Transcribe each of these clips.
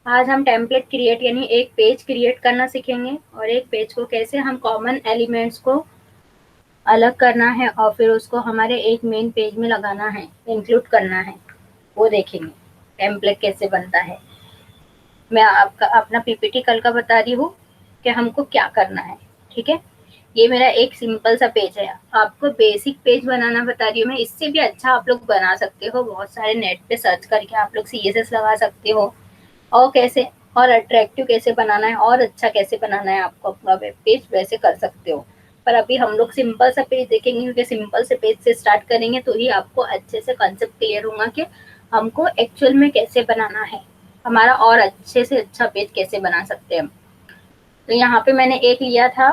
आज हम template create यानी एक पेज क्रिएट करना सीखेंगे और एक पेज को कैसे हम कॉमन एलिमेंट्स को अलग करना है और फिर उसको हमारे एक मेन पेज में लगाना है, इंक्लूड करना है, वो देखेंगे टेम्पलेट कैसे बनता है। मैं आपका अपना पीपीटी कल का बता रही हूँ कि हमको क्या करना है। ठीक है, ये मेरा एक सिंपल सा पेज है, आपको बेसिक पेज बनाना बता रही हूँ मैं। इससे भी अच्छा आप लोग बना सकते हो, बहुत सारे नेट पे सर्च करके आप लोग CSS लगा सकते हो और कैसे और अट्रैक्टिव कैसे बनाना है और अच्छा कैसे बनाना है आपको अपना वेब पेज, वैसे कर सकते हो। पर अभी हम लोग सिंपल सा पेज देखेंगे, क्योंकि सिंपल से पेज से स्टार्ट करेंगे तो ही आपको अच्छे से कंसेप्ट क्लियर होगा कि हमको एक्चुअल में कैसे बनाना है, हमारा और अच्छे से अच्छा पेज कैसे बना सकते हैं हम। तो यहाँ पे मैंने एक लिया था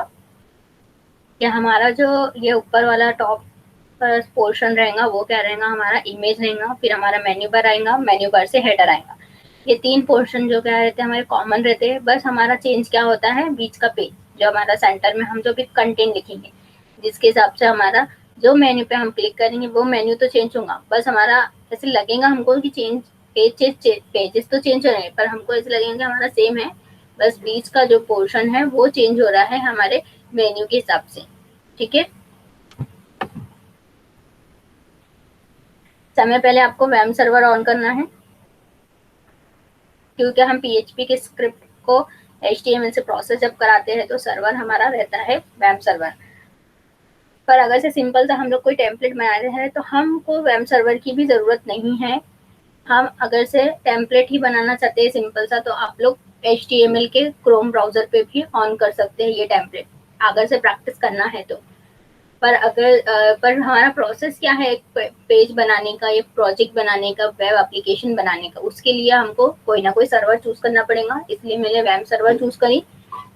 कि हमारा जो ये ऊपर वाला टॉप पोर्शन रहेगा वो क्या रहेगा, हमारा इमेज रहेगा, फिर हमारा मेन्यू बार आएगा, मेन्यू बार से हेडर आएगा। ये तीन पोर्शन जो क्या रहते हैं हमारे कॉमन रहते हैं। बस हमारा चेंज क्या होता है, बीच का पेज जो हमारा सेंटर में हम जो भी कंटेंट लिखेंगे, जिसके हिसाब से हमारा जो मेन्यू पे हम क्लिक करेंगे वो मेन्यू तो चेंज होगा, बस हमारा ऐसे लगेगा हमको कि चेंज पेजेस तो चेंज हो रहे हैं, पर हमको ऐसे लगेगा हमारा सेम है, बस बीच का जो पोर्शन है वो चेंज हो रहा है हमारे मेन्यू के हिसाब से। ठीक है, समय पहले आपको वेब सर्वर ऑन करना है, क्योंकि हम PHP के स्क्रिप्ट को HTML से प्रोसेस जब कराते हैं तो सर्वर हमारा रहता है वेब सर्वर। पर अगर से सिंपल सा हम लोग कोई टेम्पलेट बना रहे हैं तो हमको वेब सर्वर की भी जरूरत नहीं है। हम अगर से टेम्पलेट ही बनाना चाहते हैं सिंपल सा, तो आप लोग HTML के क्रोम ब्राउजर पे भी ऑन कर सकते हैं ये टेम्पलेट, अगर से प्रैक्टिस करना है तो। पर पर हमारा प्रोसेस क्या है एक पेज बनाने का, एक प्रोजेक्ट बनाने का, वेब एप्लीकेशन बनाने का, उसके लिए हमको कोई ना कोई सर्वर चूज करना पड़ेगा। इसलिए मैंने वेब सर्वर चूज करी,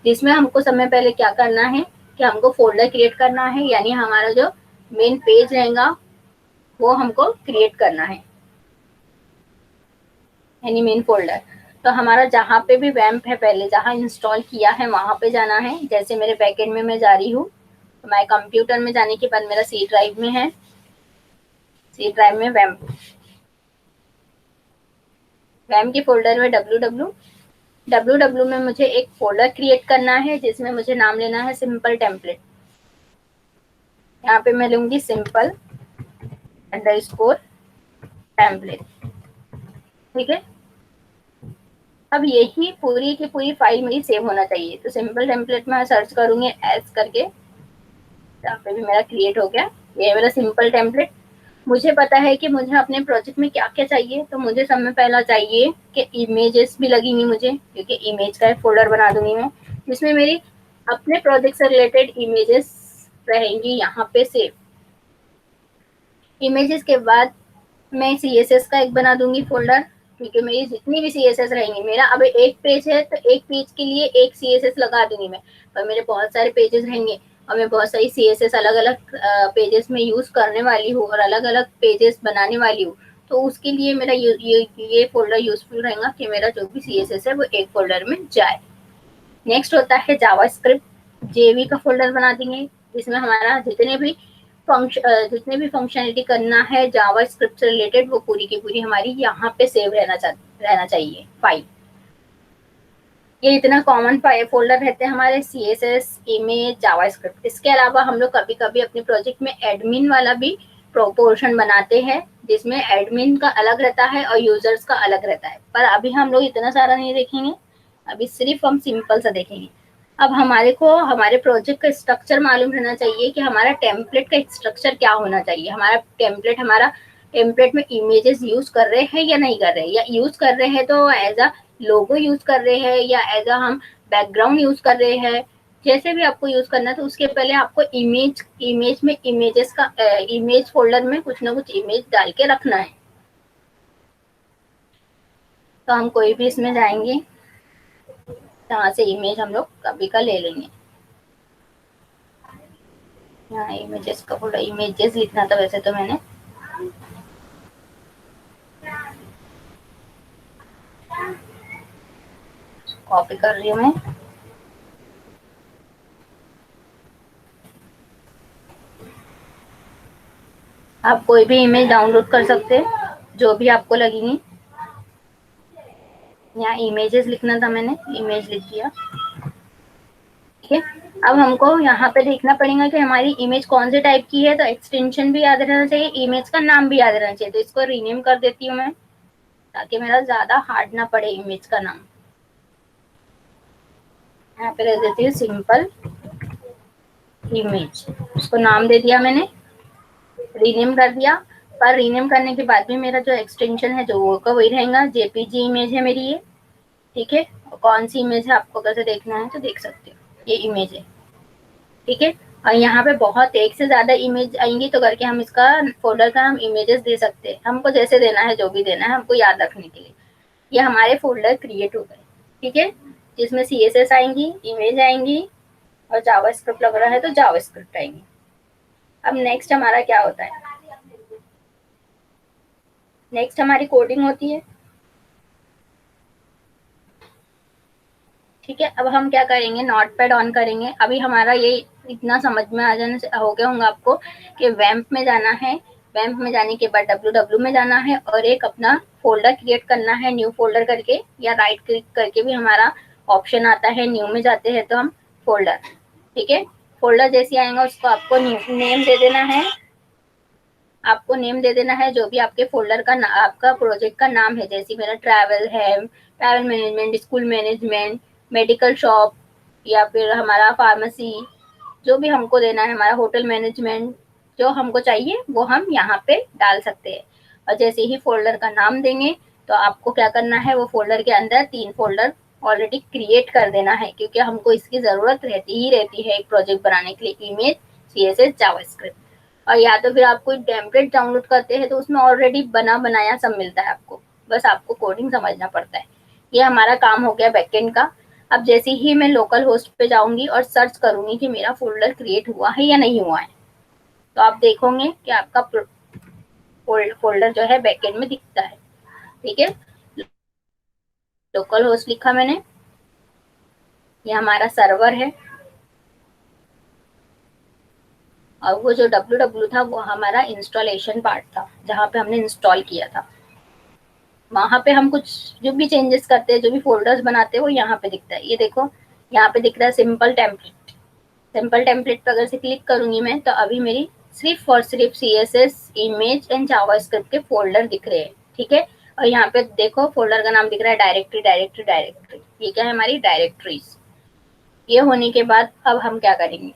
जिसमें हमको समय पहले क्या करना है कि हमको फोल्डर क्रिएट करना है, यानी हमारा जो मेन पेज रहेगा वो हमको क्रिएट करना है, यानी मेन फोल्डर। तो हमारा जहाँ पे भी वैम्प है पहले जहाँ इंस्टॉल किया है वहां पे जाना है। जैसे मेरे बैकएंड में मैं जा रही हूँ, तो मैं कंप्यूटर में जाने के बाद मेरा सी ड्राइव में है, सी ड्राइव में वैम्प, वैम के फोल्डर में डब्ल्यू में मुझे एक फोल्डर क्रिएट करना है, जिसमें मुझे नाम लेना है सिंपल टेम्पलेट। यहाँ पे मैं लूंगी सिंपल अंडरस्कोर टेम्पलेट। ठीक है, अब यही पूरी की पूरी फाइल मेरी सेव होना चाहिए। तो सिंपल टेम्पलेट में सर्च करूंगी एस करके, यहाँ पे भी मेरा क्रिएट हो गया। ये है मेरा सिंपल टेम्पलेट। मुझे पता है कि मुझे अपने प्रोजेक्ट में क्या क्या चाहिए, तो मुझे सब में पहला चाहिए कि इमेजेस भी लगेंगी मुझे, क्योंकि इमेज का एक फोल्डर बना दूंगी मैं, जिसमें मेरी अपने प्रोजेक्ट से रिलेटेड इमेजेस रहेंगी यहाँ पे सेव। इमेजेस के बाद मैं CSS का एक बना दूंगी फोल्डर, क्योंकि मेरी जितनी भी CSS रहेंगी, मेरा अब एक पेज है तो एक पेज के लिए एक CSS लगा दूंगी मैं, पर मेरे बहुत सारे पेजेस रहेंगे और मैं बहुत सारी CSS अलग अलग पेजेस में यूज करने वाली हूँ और अलग अलग पेजेस बनाने वाली हूँ। तो उसके लिए मेरा ये फोल्डर यूजफुल रहेगा कि मेरा जो भी CSS है वो एक फोल्डर में जाए। नेक्स्ट होता है जावास्क्रिप्ट, जेवी का फोल्डर बना देंगे, जिसमें हमारा जितने भी फंक्शनलिटी करना है जावा स्क्रिप्ट से रिलेटेड वो पूरी की पूरी हमारी यहाँ पे सेव रहना चाहिए फाइल। ये इतना कॉमन फोल्डर रहते हैं हमारे CSS, इमेज, जावास्क्रिप्ट। इसके अलावा हम लोग कभी कभी अपने प्रोजेक्ट में एडमिन वाला भी प्रोपोर्शन बनाते हैं, जिसमें एडमिन का अलग रहता है और यूजर्स का अलग रहता है। पर अभी हम लोग इतना सारा नहीं देखेंगे, अभी सिर्फ हम सिंपल सा देखेंगे। अब हमारे को हमारे प्रोजेक्ट का स्ट्रक्चर मालूम रहना चाहिए कि हमारा टेम्पलेट का स्ट्रक्चर क्या होना चाहिए। हमारा टेम्पलेट में इमेजेस यूज कर रहे हैं या नहीं कर रहे हैं, या यूज कर रहे हैं तो एज अ लोगो यूज कर रहे हैं या एज अ हम बैकग्राउंड यूज कर रहे हैं। जैसे भी आपको यूज करना है, तो उसके पहले आपको इमेज में इमेजेस का इमेज फोल्डर में कुछ ना कुछ इमेज डाल के रखना है। तो हम कोई भी इसमें जाएंगे, यहाँ से इमेज हम लोग कभी का ले लेंगे। यहाँ इमेजेस का फोल्डर, इमेजेस लिखना था वैसे तो मैंने, कॉपी कर रही हूँ मैं। आप कोई भी इमेज डाउनलोड कर सकते हैं जो भी आपको लगेंगी। यहाँ इमेजेस लिखना था, मैंने इमेज लिख दिया। ठीक है, अब हमको यहाँ पे देखना पड़ेगा कि हमारी इमेज कौन से टाइप की है, तो एक्सटेंशन भी याद रहना चाहिए, इमेज का नाम भी याद रहना चाहिए। तो इसको रीनेम कर देती हूँ मैं, ताकि मेरा ज्यादा हार्ड ना पड़े इमेज का नाम। यहाँ पे रख देती हूँ सिंपल इमेज, उसको नाम दे दिया मैंने, रीनेम कर दिया। पर रीनेम करने के बाद भी मेरा जो एक्सटेंशन है जो वो का वही रहेगा, जेपीजी इमेज है मेरी ये। ठीक है, और कौन सी इमेज है आपको कैसे देखना है तो देख सकते हो, ये इमेज है। ठीक है, और यहाँ पे बहुत एक से ज्यादा इमेज आएंगी तो करके हम इसका फोल्डर का हम इमेजेस दे सकते हैं, हमको जैसे देना है, जो भी देना है हमको याद रखने के लिए। ये हमारे फोल्डर क्रिएट हो गए। ठीक है, जिसमें CSS आएंगी, इमेज आएंगी, और जावास्क्रिप्ट लग रहा है तो जावास्क्रिप्ट आएंगी। अब नेक्स्ट हमारा क्या होता है, नेक्स्ट हमारी कोडिंग होती है। ठीक है, अब हम क्या करेंगे, नोटपैड ऑन करेंगे। अभी हमारा ये इतना समझ में आ जाने से हो गया होगा आपको कि वैम्प में जाना है, वैम्प में जाने के बाद www में जाना है, और एक अपना फोल्डर क्रिएट करना है, न्यू फोल्डर करके, या राइट क्लिक करके भी हमारा ऑप्शन आता है, न्यू में जाते हैं तो हम फोल्डर। ठीक है, फोल्डर जैसे आएगा उसको आपको नेम दे देना है, आपको नेम दे देना है जो भी आपके फोल्डर का आपका प्रोजेक्ट का नाम है। जैसे मेरा ट्रैवल है, travel management, school management, medical shop, या फिर हमारा फार्मेसी, जो भी हमको देना है, हमारा होटल मैनेजमेंट, जो हमको चाहिए वो हम यहाँ पे डाल सकते हैं। और जैसे ही फोल्डर का नाम देंगे तो आपको क्या करना है, वो फोल्डर के अंदर 3 फोल्डर ऑलरेडी क्रिएट कर देना है, क्योंकि हमको इसकी जरूरत रहती ही रहती है एक प्रोजेक्ट बनाने के लिए, इमेज, CSS, जावास्क्रिप्ट। और या तो फिर आप कोई टेम्पलेट डाउनलोड करते हैं तो उसमें ऑलरेडी बना बनाया सब मिलता है आपको, बस आपको कोडिंग समझना पड़ता है। ये हमारा काम हो गया बैकएंड का। अब जैसे ही मैं लोकल होस्ट पे जाऊंगी और सर्च करूंगी कि मेरा फोल्डर क्रिएट हुआ है या नहीं हुआ है, तो आप देखोगे कि आपका फोल्डर जो है बैकएंड में दिखता है। ठीक है, लोकल होस्ट लिखा मैंने, ये हमारा सर्वर है, और वो जो www था वो हमारा इंस्टॉलेशन पार्ट था, जहाँ पे हमने इंस्टॉल किया था। वहां पे हम कुछ जो भी चेंजेस करते हैं, जो भी फोल्डर्स बनाते हैं, वो यहाँ पे दिखता है। ये देखो, यहाँ पे दिख रहा है सिंपल टेम्पलेट। सिंपल टेम्पलेट पर अगर से क्लिक करूंगी मैं, तो अभी मेरी सिर्फ और सिर्फ CSS, इमेज एंड जावास्क्रिप्ट के फोल्डर दिख रहे हैं। ठीक है, और यहाँ पे देखो फोल्डर का नाम दिख रहा है डायरेक्टरी, डायरेक्टरी, डायरेक्टरी। ये क्या है, हमारी डायरेक्टरीज। ये होने के बाद अब हम क्या करेंगे,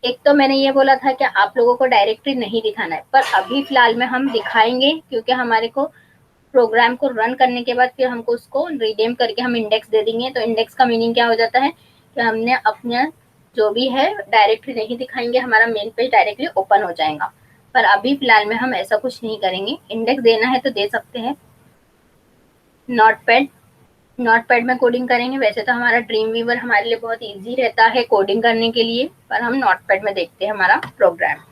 एक तो मैंने ये बोला था कि आप लोगों को डायरेक्टरी नहीं दिखाना है, पर अभी फिलहाल में हम दिखाएंगे, क्योंकि हमारे को प्रोग्राम को रन करने के बाद फिर हमको उसको रिडेम करके हम इंडेक्स दे देंगे। तो इंडेक्स का मीनिंग क्या हो जाता है कि हमने अपने जो भी है डायरेक्टली नहीं दिखाएंगे, हमारा मेन पेज डायरेक्टली ओपन हो जाएगा। पर अभी फिलहाल में हम ऐसा कुछ नहीं करेंगे, इंडेक्स देना है तो दे सकते हैं। नोटपैड, नोटपैड में कोडिंग करेंगे। वैसे तो हमारा ड्रीम वीवर हमारे लिए बहुत इजी रहता है कोडिंग करने के लिए, पर हम नोटपैड में देखते हैं हमारा प्रोग्राम।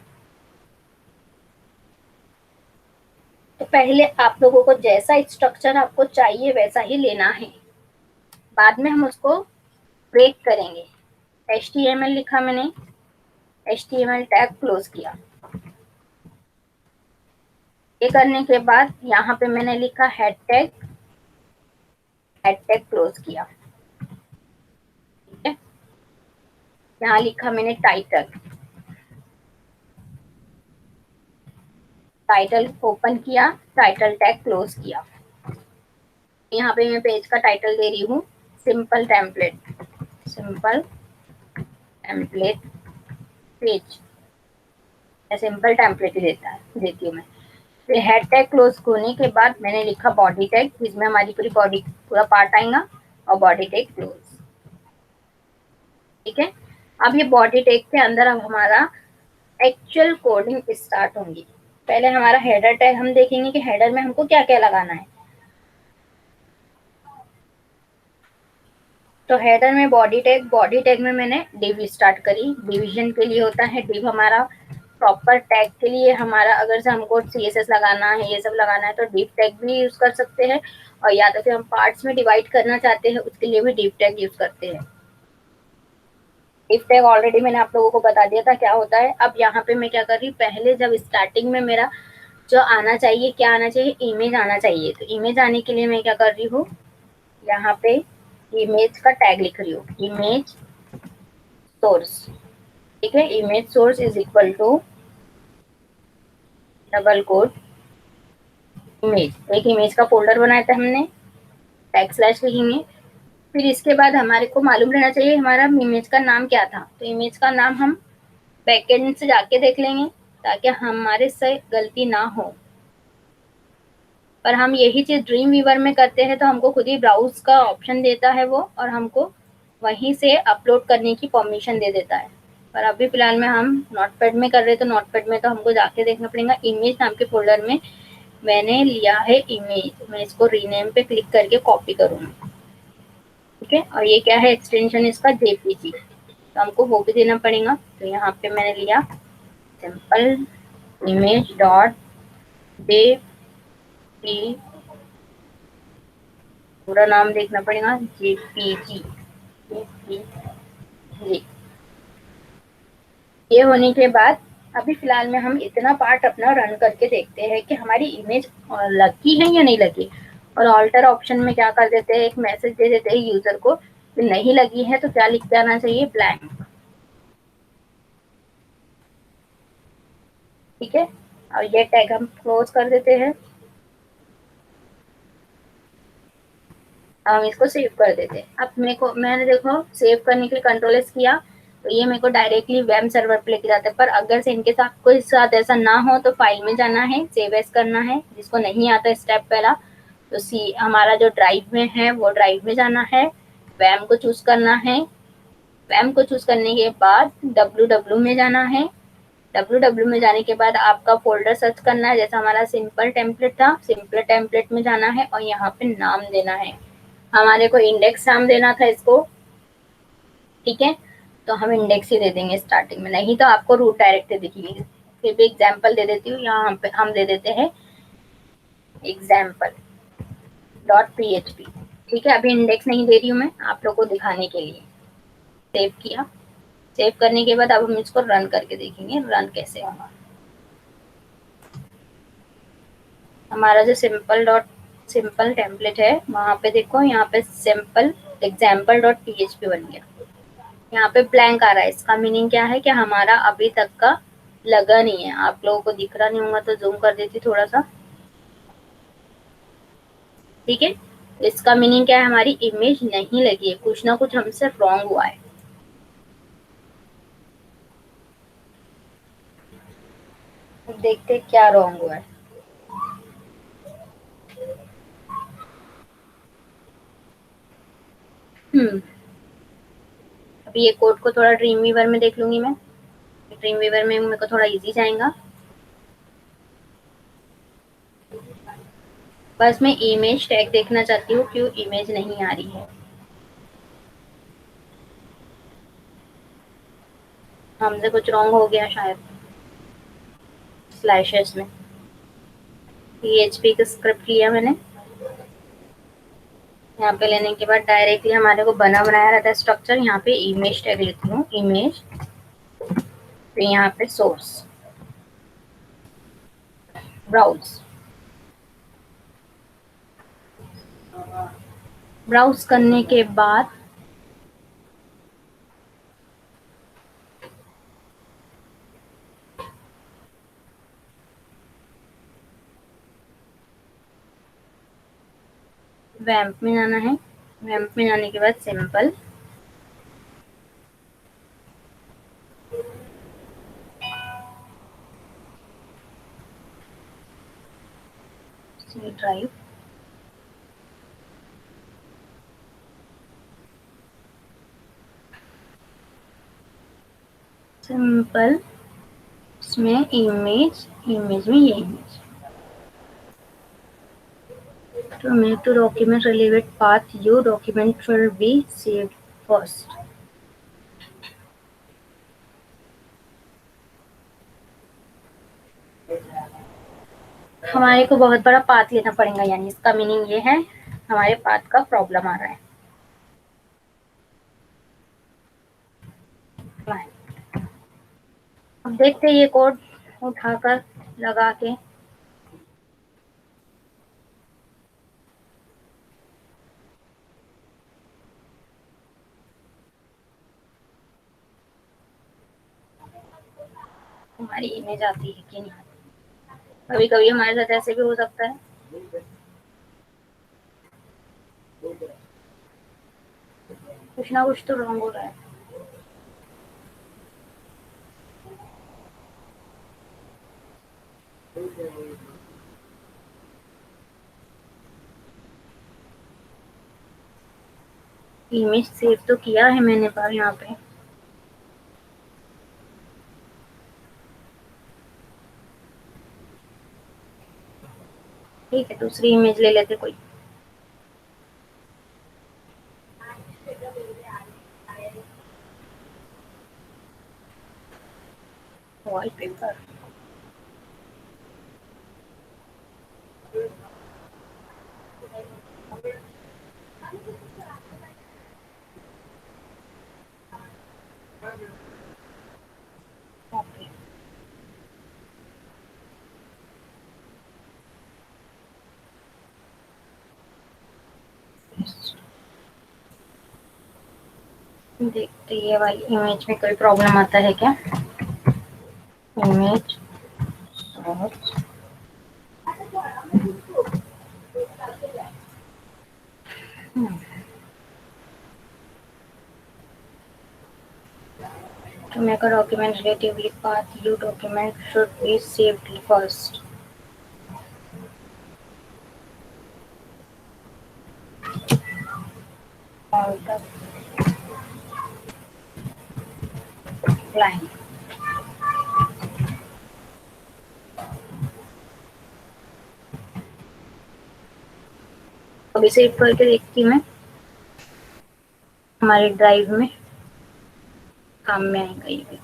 तो पहले आप लोगों को जैसा स्ट्रक्चर आपको चाहिए वैसा ही लेना है, बाद में हम उसको ब्रेक करेंगे। HTML लिखा मैंने, HTML टैग क्लोज किया। ये करने के बाद यहाँ पे मैंने लिखा head tag, head tag close किया। ठीक है, यहाँ लिखा मैंने टाइटल, टाइटल ओपन किया, टाइटल टैग क्लोज किया। यहाँ पे मैं पेज का टाइटल दे रही हूँ simple template, simple template page, simple template ही देती हूँ मैं। फिर हेड टैग क्लोज होने के बाद मैंने लिखा बॉडी टैग, जिसमें हमारी पूरी बॉडी पूरा पार्ट आएगा, और बॉडी टैग क्लोज। ठीक है, अब ये बॉडी टैग के अंदर अब हमारा एक्चुअल कोडिंग स्टार्ट होंगी। पहले हमारा हेडर टैग हम देखेंगे कि हेडर में हमको क्या क्या लगाना है। तो हेडर में बॉडी टैग, बॉडी टैग में मैंने डिव स्टार्ट करी, डिवीजन के लिए होता है डिव हमारा। प्रॉपर टैग के लिए हमारा अगर से हमको CSS लगाना है, ये सब लगाना है, तो डिव टैग भी यूज कर सकते हैं, और या तो फिर हम पार्ट्स में डिवाइड करना चाहते हैं उसके लिए भी डिव टैग यूज करते हैं। डिव टैग ऑलरेडी मैंने आप लोगों को बता दिया था क्या होता है। अब यहाँ पे मैं क्या कर रही हूँ, पहले जब स्टार्टिंग में मेरा जो आना चाहिए, क्या आना चाहिए, इमेज आना चाहिए। तो इमेज आने के लिए मैं क्या कर रही हूँ, यहाँ पे इमेज का टैग लिख रही हूँ, इमेज सोर्स। ठीक है, image source is equal to double quote image. एक इमेज का फोल्डर बनाया था हमने, टैग स्लैश लिखेंगे। फिर इसके बाद हमारे को मालूम रहना चाहिए हमारा इमेज का नाम क्या था। तो इमेज का नाम हम बैकएंड से जाके देख लेंगे ताकि हमारे से गलती ना हो। पर हम यही चीज ड्रीम वीवर में करते हैं तो हमको खुद ही ब्राउज का ऑप्शन देता है वो, और हमको वहीं से अपलोड करने की परमिशन दे देता है। पर अभी फिलहाल में हम नोटपैड में कर रहे, तो नोटपैड में तो हमको जाके देखना पड़ेगा। इमेज नाम के फोल्डर में मैंने लिया है इमेज, मैं इसको रीनेम पे क्लिक करके कॉपी करूंगी। ठीक है, और ये क्या है, एक्सटेंशन इसका जेपीजी, तो हमको वो भी देना पड़ेगा। तो यहाँ पे मैंने लिया सिंपल इमेज डॉट जेपी, पूरा नाम देखना पड़ेगा, जेपीजी। जी, ये होने के बाद अभी फिलहाल में हम इतना पार्ट अपना रन करके देखते हैं कि हमारी इमेज लगी है या नहीं लगी। और ऑल्टर ऑप्शन में क्या कर देते हैं, एक मैसेज दे देते हैं यूजर को कि नहीं लगी है, तो क्या लिख के आना चाहिए, ब्लैंक। ठीक है, और ये टैग हम क्लोज कर देते हैं। हम इसको सेव कर देते हैं। अब मेरे को, मैंने देखो सेव करने के लिए कंट्रोल एस किया, तो ये मेरे को डायरेक्टली वेब सर्वर पे लेके जाता है। पर अगर से इनके साथ कोई साथ ऐसा ना हो तो फाइल में जाना है, सेव एस करना है। जिसको नहीं आता स्टेप पहला, तो सी हमारा जो ड्राइव में है वो ड्राइव में जाना है, वैम को चूज करना है। वैम को चूज करने के बाद डब्ल्यू डब्ल्यू में जाना है। डब्ल्यू डब्ल्यू में जाने के बाद आपका फोल्डर सर्च करना है, जैसा हमारा सिंपल टेम्पलेट था, सिंपल टेम्पलेट में जाना है और यहाँ पे नाम देना है। हमारे को इंडेक्स नाम देना था इसको। ठीक है, तो हम इंडेक्स ही दे देंगे स्टार्टिंग में, नहीं तो आपको रूट डायरेक्टरी दिखेगी। फिर भी एग्जाम्पल दे देती हूँ, यहाँ पे हम दे देते हैं एग्जाम्पल डॉट पीएचपी। ठीक है, अभी इंडेक्स नहीं दे रही हूँ मैं, आप लोग को दिखाने के लिए। सेव किया, सेव करने के बाद अब हम इसको रन करके देखेंगे रन कैसे होगा। हमारा जो सिंपल टेम्पलेट है वहाँ पे देखो, यहाँ पे सिंपल एग्जाम्पल डॉट पीएचपी बन गया। यहाँ पे ब्लैंक आ रहा है, इसका मीनिंग क्या है कि हमारा अभी तक का लगा नहीं है। आप लोगों को दिख रहा नहीं होगा तो जूम कर देती थोड़ा सा। ठीक है, इसका मीनिंग क्या है, हमारी इमेज नहीं लगी है, कुछ ना कुछ हमसे रॉन्ग हुआ है। अब देखते क्या रॉन्ग हुआ है। अभी ये कोड को थोड़ा ड्रीम वीवर में देख लूंगी मैं। ड्रीम वीवर में मेरे को थोड़ा इजी जाएगा। बस मैं इमेज टैग देखना चाहती हूँ, क्यों इमेज नहीं आ रही है। हमसे कुछ रॉन्ग हो गया शायद स्लैशेस में। पीएचपी का स्क्रिप्ट लिया मैंने, यहाँ पे लेने के बाद डायरेक्टली हमारे को बना बनाया रहता है स्ट्रक्चर। यहाँ पे इमेज टैग लिखती हूँ, इमेज, फिर यहाँ पे सोर्स, ब्राउज। ब्राउज करने के बाद वैम्प में जाना है। वैम्प में जाने के बाद सिंपल सी ड्राइव, सिंपल इसमें इमेज, इमेज में ये image. To make to document relevant path, your document should be saved first. हमारे को बहुत बड़ा पाथ लेना पड़ेगा, यानी इसका मीनिंग ये है हमारे पाथ का प्रॉब्लम आ रहा है। अब देखते हैं ये कोड उठाकर लगा के। हमारी इमेज आती है कि नहीं आती। कभी कभी हमारे साथ ऐसे भी हो सकता है। कुछ ना कुछ तो रॉन्ग हो रहा है। इमेज सेव तो किया है मैंने पर यहाँ पे। ठीक है, दूसरी इमेज ले लेते कोई। वॉलपेपर। ओके, देखते ये वाली इमेज में कोई प्रॉब्लम आता है क्या। इमेज और to make a document relatively fast, your document should be saved first. All the line। अभी सेव करके देखती हूँ मैं, हमारे ड्राइव में काम में आएगा ये भी।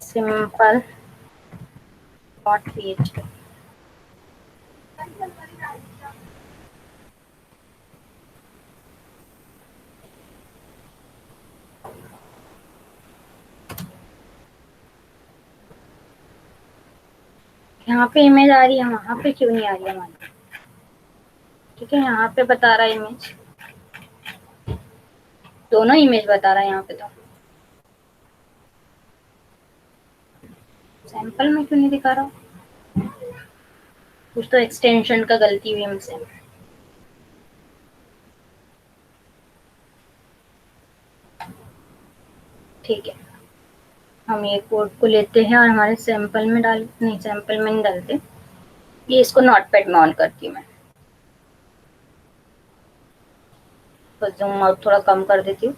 Simple dot php। यहाँ पे इमेज आ रही है, वहाँ पे क्यों नहीं आ रही है हमारी। ठीक है, यहाँ पे बता रहा है इमेज, दोनों इमेज बता रहा है यहाँ पे। तो सैंपल में क्यों नहीं दिखा रहा। कुछ तो एक्सटेंशन का गलती हुई हमसे। ठीक है, हम ये कोड को लेते हैं और हमारे सैंपल में डाल, नहीं सैंपल में नहीं डालते, ये इसको नोटपैड में ऑन करती हूँ मैं। तो जूम आउट थोड़ा कम कर देती हूँ।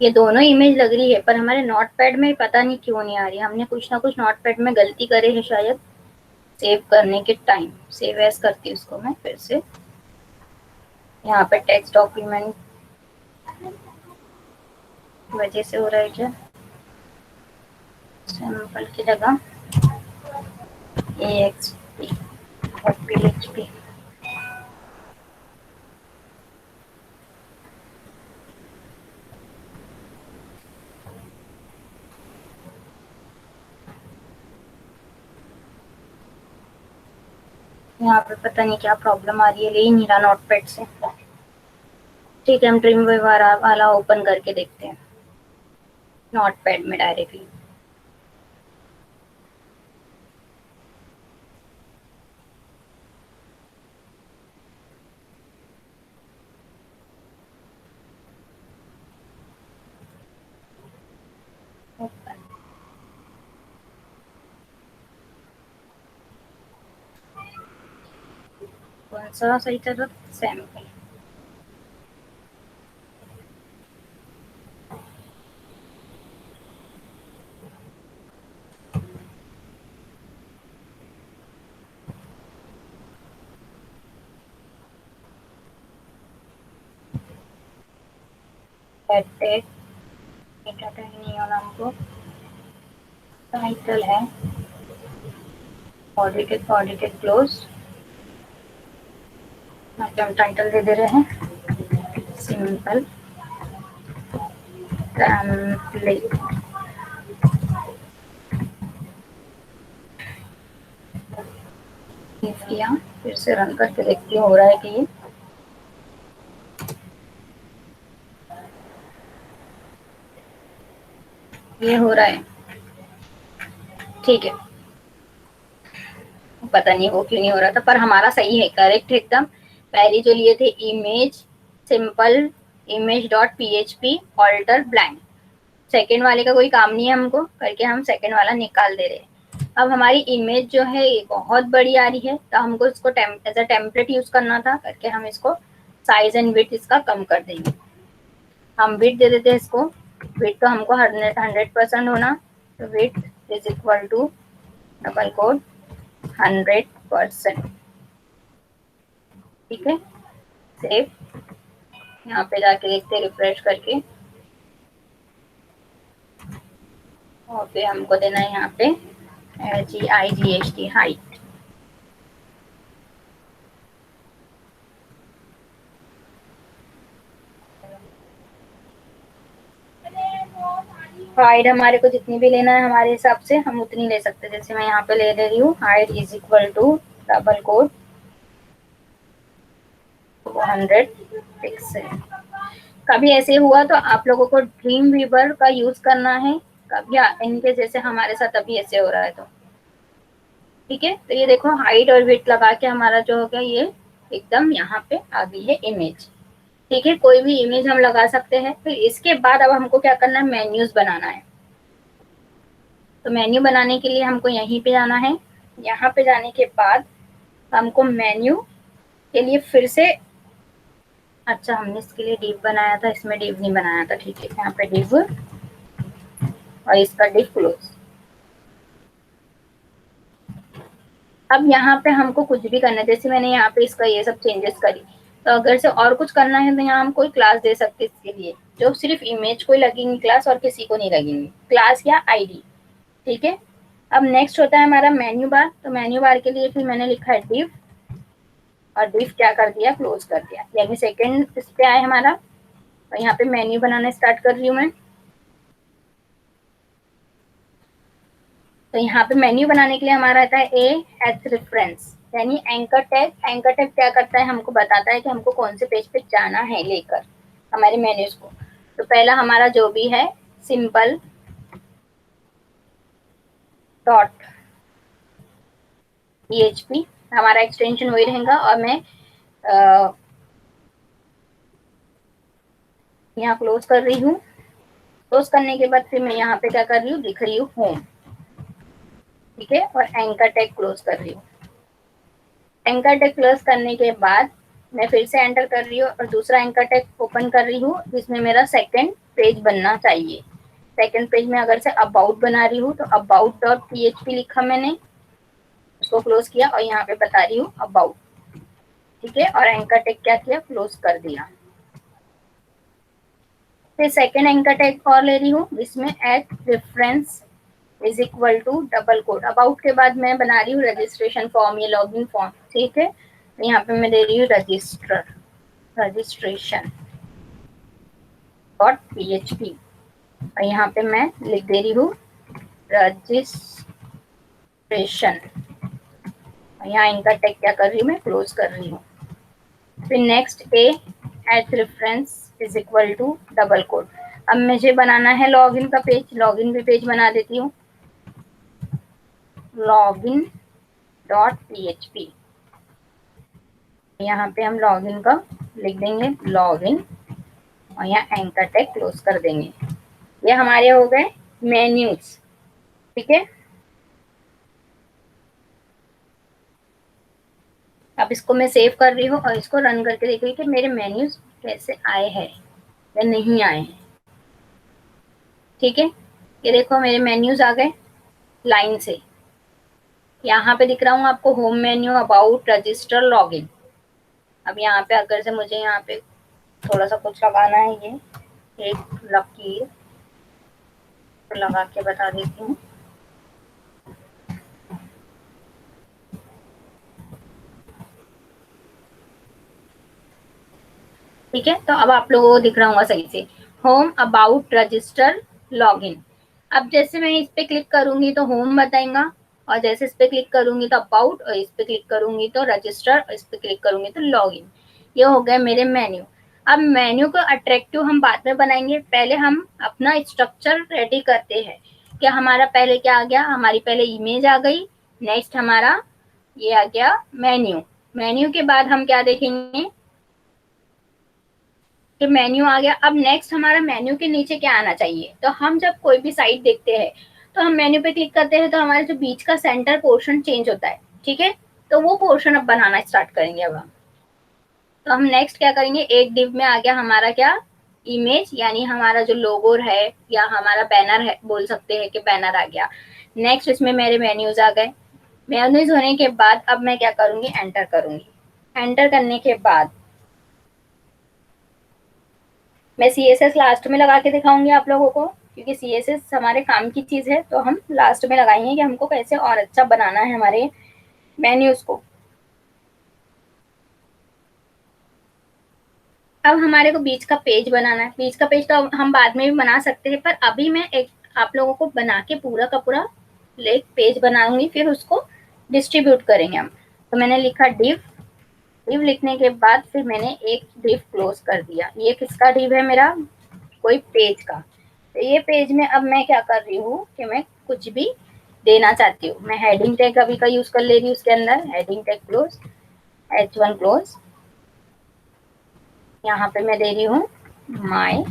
ये दोनों इमेज लग रही है पर हमारे नोटपैड में पता नहीं क्यों नहीं आ रही। हमने कुछ ना कुछ नोटपैड में गलती करे है शायद सेव करने के टाइम। सेव एज करती हूँ उसको मैं फिर से। यहाँ पे टेक्स्ट डॉक्यूमेंट वजह से हो रहा है क्या। सैंपल की जगह AXP और PHP। यहाँ पे पता नहीं क्या प्रॉब्लम आ रही है, ले ही नहीं रहा नोटपैड से। ठीक है, हम ड्रीम वाला ओपन करके देखते हैं नोटपैड में डायरेक्टली। ओपन। कौन सा सही था। सैंपल। डाटा नहीं होना हमको। टाइटल है ऑडिटेड ऑडिटेड क्लोज। हम टाइटल दे दे रहे हैं सिंपल टेम्पलेट। किया, फिर से रन करके देखती हूँ हो रहा है कि ये हो रहा है। ठीक है, पता नहीं वो क्यों नहीं हो रहा था, पर हमारा सही है, करेक्ट है एकदम। पहले जो लिए थे image simple image dot PHP alter blank, second वाले का कोई काम नहीं है हमको करके, हम सेकेंड वाला निकाल दे रहे हैं। अब हमारी इमेज जो है ये बहुत बड़ी आ रही है, तो हमको इसको एज अ टेम्पलेट यूज करना था करके हम इसको साइज एंड विड्थ इसका कम कर देंगे। हम विड्थ दे देते हैं इसको, विड्थ तो हमको 100% होना, तो width is equal to double code 100%। ठीक है, सेव। यहाँ पे जाके देखते रिफ्रेश करके, और फिर हमको देना है यहाँ पे GIGHT हाइट। हाइट हमारे को जितनी भी लेना है हमारे हिसाब से हम उतनी ले सकते हैं। जैसे मैं यहाँ पे ले रही हूँ height is equal to double code 200 pixel. कभी ऐसे हुआ तो आप लोगों को ड्रीम वीवर का यूज करना है, कभी इनके जैसे हमारे साथ अभी ऐसे हो रहा है तो ठीक है। तो ये देखो हाइट और विड्थ लगा के हमारा जो हो गया ये एकदम यहाँ पे आ गई है इमेज। ठीक है, कोई भी इमेज हम लगा सकते हैं। फिर इसके बाद अब हमको क्या करना है, मेन्यूज बनाना है। तो मेन्यू बनाने के लिए हमको यहीं पे जाना है। यहाँ पे जाने के बाद हमको मेन्यू के लिए फिर से, अच्छा हमने इसके लिए डिव बनाया था, इसमें डिव नहीं बनाया था। ठीक है, यहाँ पे डिव और इसका डिव क्लोज। अब यहाँ पे हमको कुछ भी करना है, जैसे मैंने यहाँ पे इसका ये सब चेंजेस करी, तो अगर से और कुछ करना है तो यहाँ हम कोई क्लास दे सकते हैं इसके लिए, जो सिर्फ इमेज को लगेंगी क्लास और किसी को नहीं लगेंगी, क्लास या आईडी। ठीक है, अब नेक्स्ट होता है हमारा मेन्यू बार। तो मेन्यू बार के लिए फिर मैंने लिखा है डिव, और डिव क्या कर दिया, क्लोज कर दिया, यानी सेकेंड इस पे आए हमारा। और यहाँ पे मेन्यू बनाना स्टार्ट कर रही हूँ मैं। तो यहाँ पे मेन्यू बनाने के लिए हमारा आता है ए एच रेफरेंस, यानी एंकर टैग। एंकर टैग क्या करता है, हमको बताता है कि हमको कौन से पेज पे जाना है लेकर हमारे मेन्यूज को। तो पहला हमारा जो भी है सिंपल डॉट PHP, हमारा एक्सटेंशन वही रहेगा। और मैं यहाँ क्लोज कर रही हूँ। क्लोज करने के बाद फिर मैं यहाँ पे क्या कर रही हूँ, लिख रही हूँ होम। ठीक है, और एंकर टैग क्लोज कर रही हूँ। एंकर टैग क्लोज करने के बाद मैं फिर से एंटर कर रही हूँ और दूसरा एंकर टैग ओपन कर रही हूँ, जिसमें मेरा सेकंड पेज बनना चाहिए। सेकंड पेज में अगर से अबाउट बना रही हूँ, तो अबाउट डॉट PHP लिखा मैंने, उसको क्लोज किया और यहाँ पे बता रही हूँ अबाउट। ठीक है, और एंकर टैग क्या किया, क्लोज कर दिया। फिर सेकंड एंकर टैग और ले रही हूँ, इसमें at reference is equal to double code. About के बाद मैं बना रही हूँ रजिस्ट्रेशन फॉर्म या लॉगिन फॉर्म। ठीक है, तो यहाँ पे मैं दे रही हूँ रजिस्ट्रेशन डॉट PHP, और यहाँ पे मैं लिख दे रही हूँ रजिस्ट्रेशन, और यहाँ इनका टैग क्या कर रही हूँ, मैं क्लोज कर रही हूँ। फिर next a at reference is equal to double code. अब मुझे बनाना है लॉगिन का पेज, लॉगिन भी पेज बना देती हूँ, लॉगिन डॉट PHP। यहाँ पे हम लॉगिन का लिख देंगे लॉगिन, और यहाँ एंकर टैग क्लोज कर देंगे। ये हमारे हो गए मेन्यूज। ठीक है, अब इसको मैं सेव कर रही हूँ और इसको रन करके देख रही हूँ कि मेरे मेन्यूज कैसे आए हैं या नहीं आए हैं। ठीक है, ये देखो मेरे मेन्यूज आ गए लाइन से। यहाँ पे दिख रहा हूँ आपको home menu, about, register, login. अब यहाँ पे अगर से मुझे यहाँ पे थोड़ा सा कुछ लगाना है, ये एक लकीर तो लगा के बता देती हूँ। ठीक है, तो अब आप लोगों को दिख रहा होगा सही से, होम, अबाउट, रजिस्टर, लॉगिन। अब जैसे मैं इस पे क्लिक करूंगी तो होम बताएगा, और जैसे इस पे क्लिक करूंगी तो अबाउट, और इस पे क्लिक करूंगी तो रजिस्टर, और इस पे क्लिक करूंगी तो लॉगिन। ये हो गया मेरे मेन्यू। अब मेन्यू को अट्रैक्टिव हम बाद में बनाएंगे, पहले हम अपना स्ट्रक्चर रेडी करते हैं। क्या हमारा पहले क्या आ गया, हमारी पहले इमेज आ गई, नेक्स्ट हमारा ये आ गया मेन्यू। मेन्यू के बाद हम क्या देखेंगे कि मेन्यू आ गया। अब नेक्स्ट हमारा मेन्यू के नीचे क्या आना चाहिए, तो हम जब कोई भी साइट देखते हैं तो हम मेन्यू पे क्लिक करते हैं तो हमारे जो बीच का सेंटर पोर्शन चेंज होता है, ठीक है। तो वो पोर्शन अब बनाना स्टार्ट करेंगे अब हम। तो हम नेक्स्ट क्या करेंगे, एक डिव में आ गया हमारा क्या, इमेज, यानी हमारा जो लोगो है या हमारा बैनर है, बोल सकते हैं कि बैनर आ गया। नेक्स्ट इसमें मेरे मेन्यूज आ गए। मेन्यूज होने के बाद अब मैं क्या करूंगी, एंटर करूंगी। एंटर करने के बाद मैं CSS लास्ट में लगा के दिखाऊंगी आप लोगों को, क्योंकि CSS हमारे काम की चीज है, तो हम लास्ट में लगाएंगे कि हमको कैसे और अच्छा बनाना है हमारे मेन्यूज को। अब हमारे को बीच का पेज बनाना है। बीच का पेज तो हम बाद में भी बना सकते हैं, पर अभी मैं एक आप लोगों को बना के पूरा का पूरा एक पेज बनाऊंगी, फिर उसको डिस्ट्रीब्यूट करेंगे हम। तो मैंने लिखा डिव। डिव लिखने के बाद फिर मैंने एक डिव क्लोज कर दिया। ये किसका डिव है, मेरा कोई पेज का। तो ये पेज में अब मैं क्या कर रही हूँ कि मैं कुछ भी देना चाहती हूँ। मैं हेडिंग टैग अभी का यूज कर ले रही हूँ, उसके अंदर heading tag close, H1 close. यहाँ पे मैं दे रही हूँ माय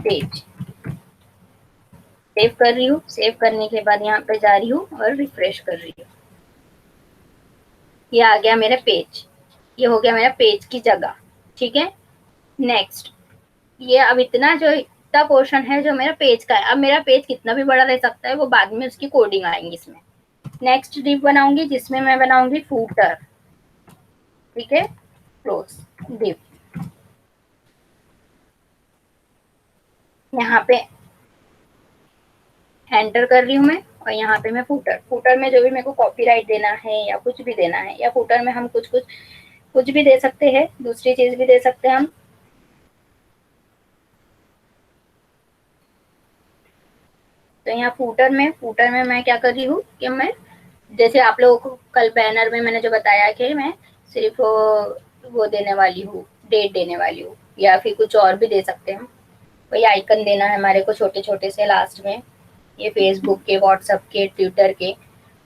पेज। सेव कर रही हूँ। सेव करने के बाद यहाँ पे जा रही हूँ और रिफ्रेश कर रही हूँ। ये आ गया मेरा पेज। ये हो गया मेरा पेज की जगह, ठीक है। नेक्स्ट, ये अब इतना जो इतना पोर्शन है जो मेरा पेज का है। अब मेरा पेज कितना भी बड़ा रह सकता है, वो बाद में उसकी कोडिंग आएंगी इसमें। नेक्स्ट डिव बनाऊंगी जिसमें मैं बनाऊंगी फूटर, ठीक है। Close div. यहाँ पे एंटर कर रही हूँ मैं, और यहाँ पे मैं फूटर, फूटर में जो भी मेरे को कॉपीराइट देना है या कुछ भी देना है, या फूटर में हम कुछ कुछ कुछ भी दे सकते हैं, दूसरी चीज भी दे सकते हैं हम। तो यहाँ फूटर में मैं क्या कर रही हूँ कि मैं, जैसे आप लोगों को कल बैनर में मैंने जो बताया कि मैं सिर्फ वो देने वाली हूँ, डेट देने वाली हूँ, या फिर कुछ और भी दे सकते हैं हम। वही आइकन देना है हमारे को छोटे छोटे से लास्ट में, ये फेसबुक के, व्हाट्सएप के, ट्विटर के।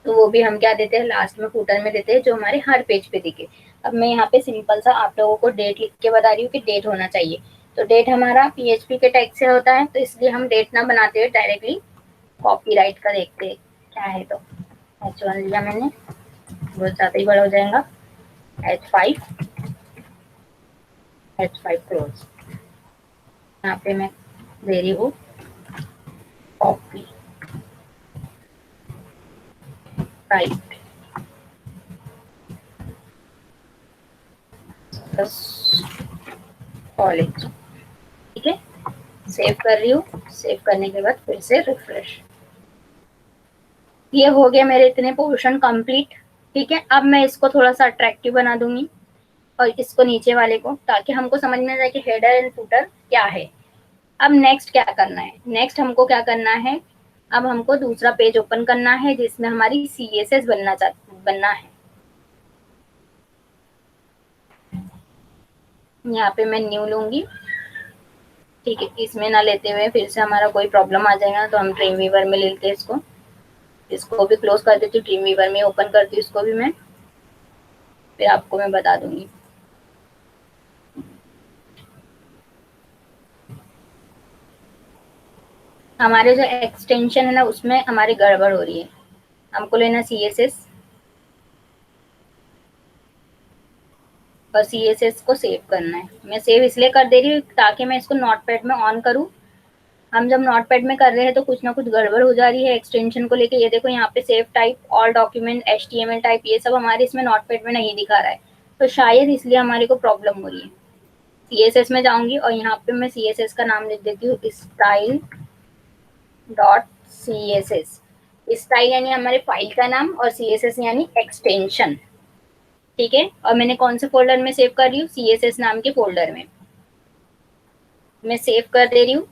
तो वो भी हम क्या देते हैं, लास्ट में फूटर में देते हैं, जो हमारे हर पेज पे दिखे। अब मैं यहाँ पे सिंपल सा आप लोगों को डेट लिख के बता रही हूँ कि डेट होना चाहिए। तो डेट हमारा PHP के टैग से होता है, तो इसलिए हम डेट ना बनाते हुए डायरेक्टली कॉपीराइट का देखते हैं क्या है। तो H1 लिया मैंने, बहुत ज़्यादा ही बड़ा हो जाएगा। H5, H5 close. यहाँ पे मैं दे रही हूँ कॉपी राइट कॉलेज, ठीक है। सेव कर रही हूँ। सेव करने के बाद फिर से रिफ्रेश। ये हो गया मेरे इतने पोर्शन कंप्लीट, ठीक है। अब मैं इसको थोड़ा सा अट्रैक्टिव बना दूंगी, और इसको नीचे वाले को, ताकि हमको समझ में आ जाए कि हेडर एंड फुटर क्या है। अब नेक्स्ट क्या करना है, नेक्स्ट हमको क्या करना है, अब हमको दूसरा पेज ओपन करना है जिसमें हमारी CSS बनना है। यहाँ पे मैं न्यू लूंगी, ठीक है। इसमें ना लेते हुए फिर से हमारा कोई प्रॉब्लम आ जाएगा, तो हम ड्रीम वीवर में लेते हैं इसको। इसको भी क्लोज कर देती हूँ, ड्रीम वीवर में ओपन करती हूँ इसको भी मैं, फिर आपको मैं बता दूंगी। हमारे जो एक्सटेंशन है ना, उसमें हमारी गड़बड़ हो रही है। हमको लेना CSS, और CSS को सेव करना है। मैं सेव इसलिए कर दे रही हूँ ताकि मैं इसको नोटपैड में ऑन करूँ। हम जब नोटपैड में कर रहे हैं तो कुछ ना कुछ गड़बड़ हो जा रही है एक्सटेंशन को लेके। ये देखो यहाँ पे save type, all document, HTML type, ये सब हमारे इसमें नोटपैड में नहीं दिखा रहा है, तो शायद इसलिए हमारे को प्रॉब्लम हो रही है। CSS में जाऊंगी और यहाँ पे मैं CSS का नाम लिख देती हूँ, स्टाइल डॉट CSS। स्टाइल यानी हमारे फाइल का नाम, और CSS यानी एक्सटेंशन, ठीक है। और मैंने कौन से फोल्डर में सेव कर रही हूँ, CSS नाम के फोल्डर में मैं सेव कर दे रही हूँ।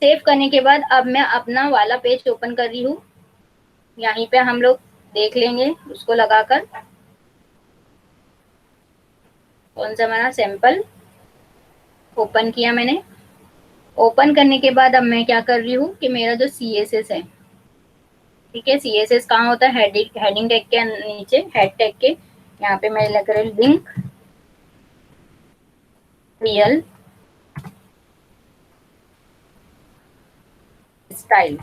सेव करने के बाद अब मैं अपना वाला पेज ओपन कर रही हूँ। यहीं पे हम लोग देख लेंगे उसको लगाकर। कौन सा बना, सैंपल ओपन किया मैंने। ओपन करने के बाद अब मैं क्या कर रही हूँ कि मेरा जो CSS है, ठीक है, CSS कहाँ होता है, हेडिंग टैग के नीचे, हेड टैग के यहाँ पे मैं लग रहा हूँ link real style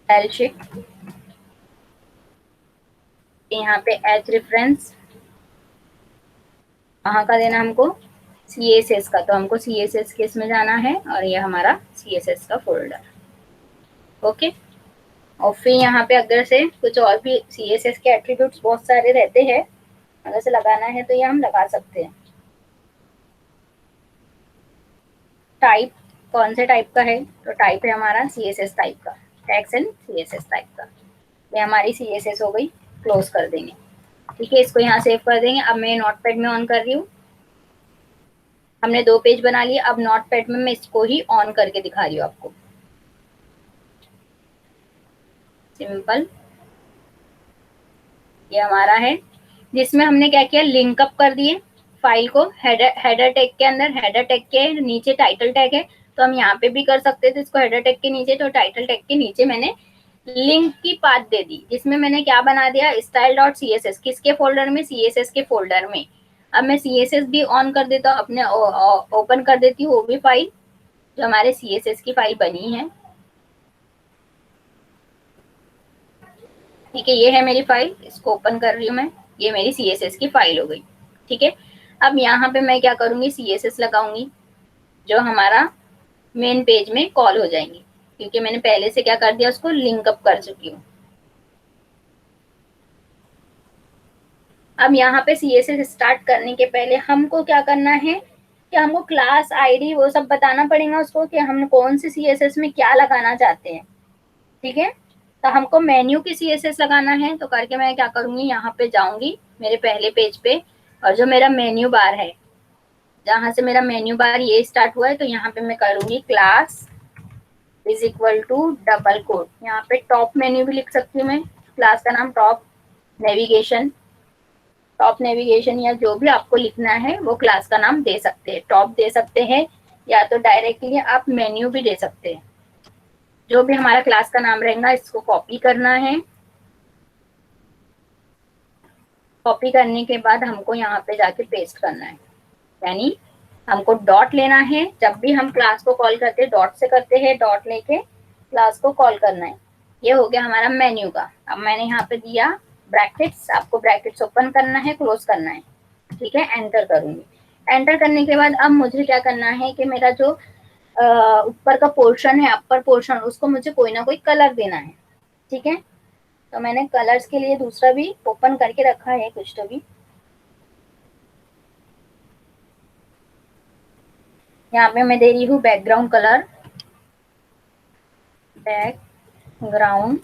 L sheet, यहाँ पे एच रेफरेंस कहाँ का देना हमको, CSS का, तो हमको CSS के इसमें जाना है और ये हमारा CSS का फोल्डर। ओके, और फिर यहाँ पे अगर से कुछ और भी CSS के एट्रीब्यूट्स बहुत सारे रहते हैं, अगर से लगाना है तो ये हम लगा सकते हैं। टाइप कौन से टाइप का है, तो टाइप है हमारा CSS टाइप का, टैग्स एंड CSS टाइप का। ये हमारी CSS हो गई, क्लोज कर देंगे। ठीक है, इसको यहाँ सेव कर देंगे। अब मैं नोटपैड में ऑन कर रही हूँ। हमने 2 पेज बना लिए, अब नोटपैड में मैं इसको ही ऑन करके दिखा रही हूँ आपको। सिंपल, ये हमारा है, जिसमें हमने क्या किया, लिंक अप कर दिए फाइल को। हेडर टैग के अंदर, हेडर टैग के नीचे टाइटल टैग है, तो हम यहाँ पे भी कर सकते थे इसको हेडर टैग के नीचे, तो टाइटल टैग के नीचे मैंने लिंक की पाथ दे दी, जिसमें मैंने क्या बना दिया, style.css, किसके फोल्डर में, CSS के फोल्डर में। अब मैं CSS भी ऑन कर देता हूँ अपने, ओपन कर देती हूँ वो भी फाइल जो हमारे CSS की फाइल बनी है। ठीक है, ये है मेरी फाइल, इसको ओपन कर रही हूँ मैं, ये मेरी CSS की फाइल हो गई। ठीक है, अब यहाँ पे मैं क्या करूंगी, CSS लगाऊंगी जो हमारा मेन पेज में कॉल हो जाएंगी, क्योंकि मैंने पहले से क्या कर दिया, उसको लिंक अप कर चुकी हूँ। अब यहाँ पे CSS स्टार्ट करने के पहले हमको क्या करना है कि हमको क्लास आईडी वो सब बताना पड़ेगा उसको कि हम कौन सी CSS में क्या लगाना चाहते हैं। ठीक है, तो हमको मेन्यू की CSS लगाना है, तो करके मैं क्या करूंगी, यहाँ पे जाऊंगी मेरे पहले पेज पे, और जो मेरा मेन्यू बार है, जहां से मेरा मेन्यू बार ये स्टार्ट हुआ है, तो यहाँ पे मैं करूंगी class is equal to double quote, यहाँ पे टॉप मेन्यू भी लिख सकती हूँ मैं, क्लास का नाम टॉप नेविगेशन, टॉप नेविगेशन, या जो भी आपको लिखना है वो क्लास का नाम दे सकते हैं, टॉप दे सकते हैं, या तो डायरेक्टली आप मेन्यू भी दे सकते हैं। जो भी हमारा क्लास का नाम रहेगा, इसको कॉपी करना है। कॉपी करने के बाद हमको यहाँ पे जाके पेस्ट करना है, यानी हमको डॉट लेना है, जब भी हम क्लास को कॉल करते हैं डॉट से करते हैं, डॉट लेके क्लास को कॉल करना है। ये हो गया हमारा मेन्यू का। अब मैंने यहाँ पे दिया ब्रैकेट्स, आपको ब्रैकेट्स ओपन करना है, क्लोज करना है। ठीक है, एंटर करूंगी। एंटर करने के बाद अब मुझे क्या करना है कि मेरा जो ऊपर का पोर्शन है, अपर पोर्शन, उसको मुझे कोई ना कोई कलर देना है। ठीक है, तो मैंने कलर्स के लिए दूसरा भी ओपन करके रखा है कुछ तो भी। यहाँ पे मैं दे रही हूँ background colour, background